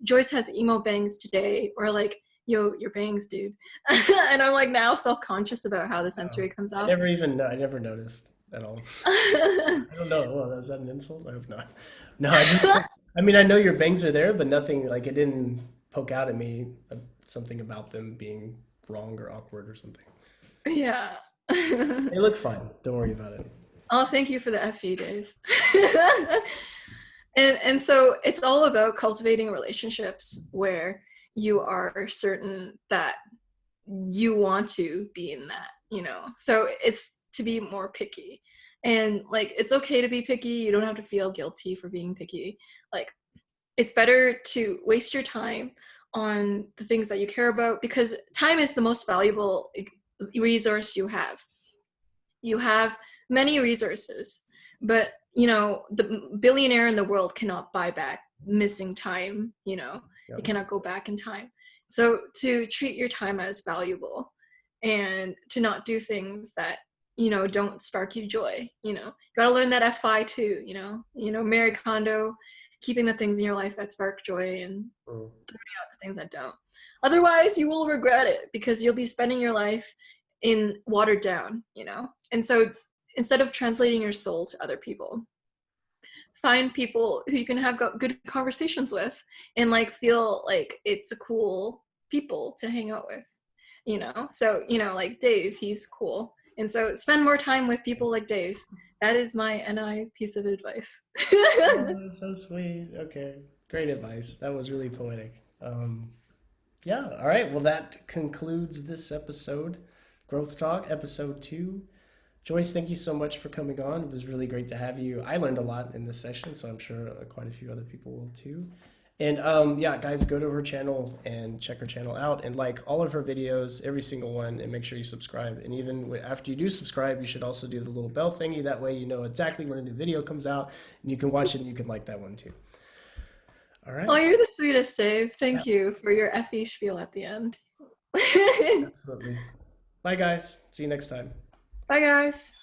Speaker 2: Joyce has emo bangs today, or like, yo, your bangs, dude. And I'm like now self-conscious about how the
Speaker 1: Oh,
Speaker 2: sensory comes off.
Speaker 1: I never noticed at all. I don't know. Well, is that an insult? I hope not. No, I just. I mean, I know your bangs are there, but nothing like it didn't poke out at me something about them being wrong or awkward or something.
Speaker 2: Yeah.
Speaker 1: They look fine. Don't worry about it.
Speaker 2: Oh, thank you for the FE, Dave. And so it's all about cultivating relationships where you are certain that you want to be in that. So it's to be more picky. And like it's okay to be picky. You don't have to feel guilty for being picky. Like it's better to waste your time on the things that you care about, because time is the most valuable resource you have. You have many resources, but the billionaire in the world cannot buy back missing time. They
Speaker 1: Yep.
Speaker 2: cannot go back in time. So to treat your time as valuable and to not do things that don't spark you joy. You got to learn that FI too. Mary Kondo, keeping the things in your life that spark joy and
Speaker 1: Mm.
Speaker 2: the things that don't. Otherwise, you will regret it because you'll be spending your life in watered down. And so instead of translating your soul to other people, find people who you can have good conversations with and like feel like it's a cool people to hang out with. So like Dave, he's cool. And so spend more time with people like Dave. That is my NI piece of advice.
Speaker 1: Oh, so sweet. Okay, great advice. That was really poetic. Yeah, all right. Well, that concludes this episode, Growth Talk, episode 2. Joyce, thank you so much for coming on. It was really great to have you. I learned a lot in this session, so I'm sure quite a few other people will too. And yeah, guys, go to her channel and check her channel out and like all of her videos, every single one, and make sure you subscribe. And even after you do subscribe, you should also do the little bell thingy. That way you know exactly when a new video comes out and you can watch it and you can like that one too. All
Speaker 2: Oh,
Speaker 1: right.
Speaker 2: you're the sweetest, Dave.
Speaker 1: Yeah,
Speaker 2: Thank you for your FE spiel at the end.
Speaker 1: absolutely. Bye, guys. See you next time.
Speaker 2: Bye, guys.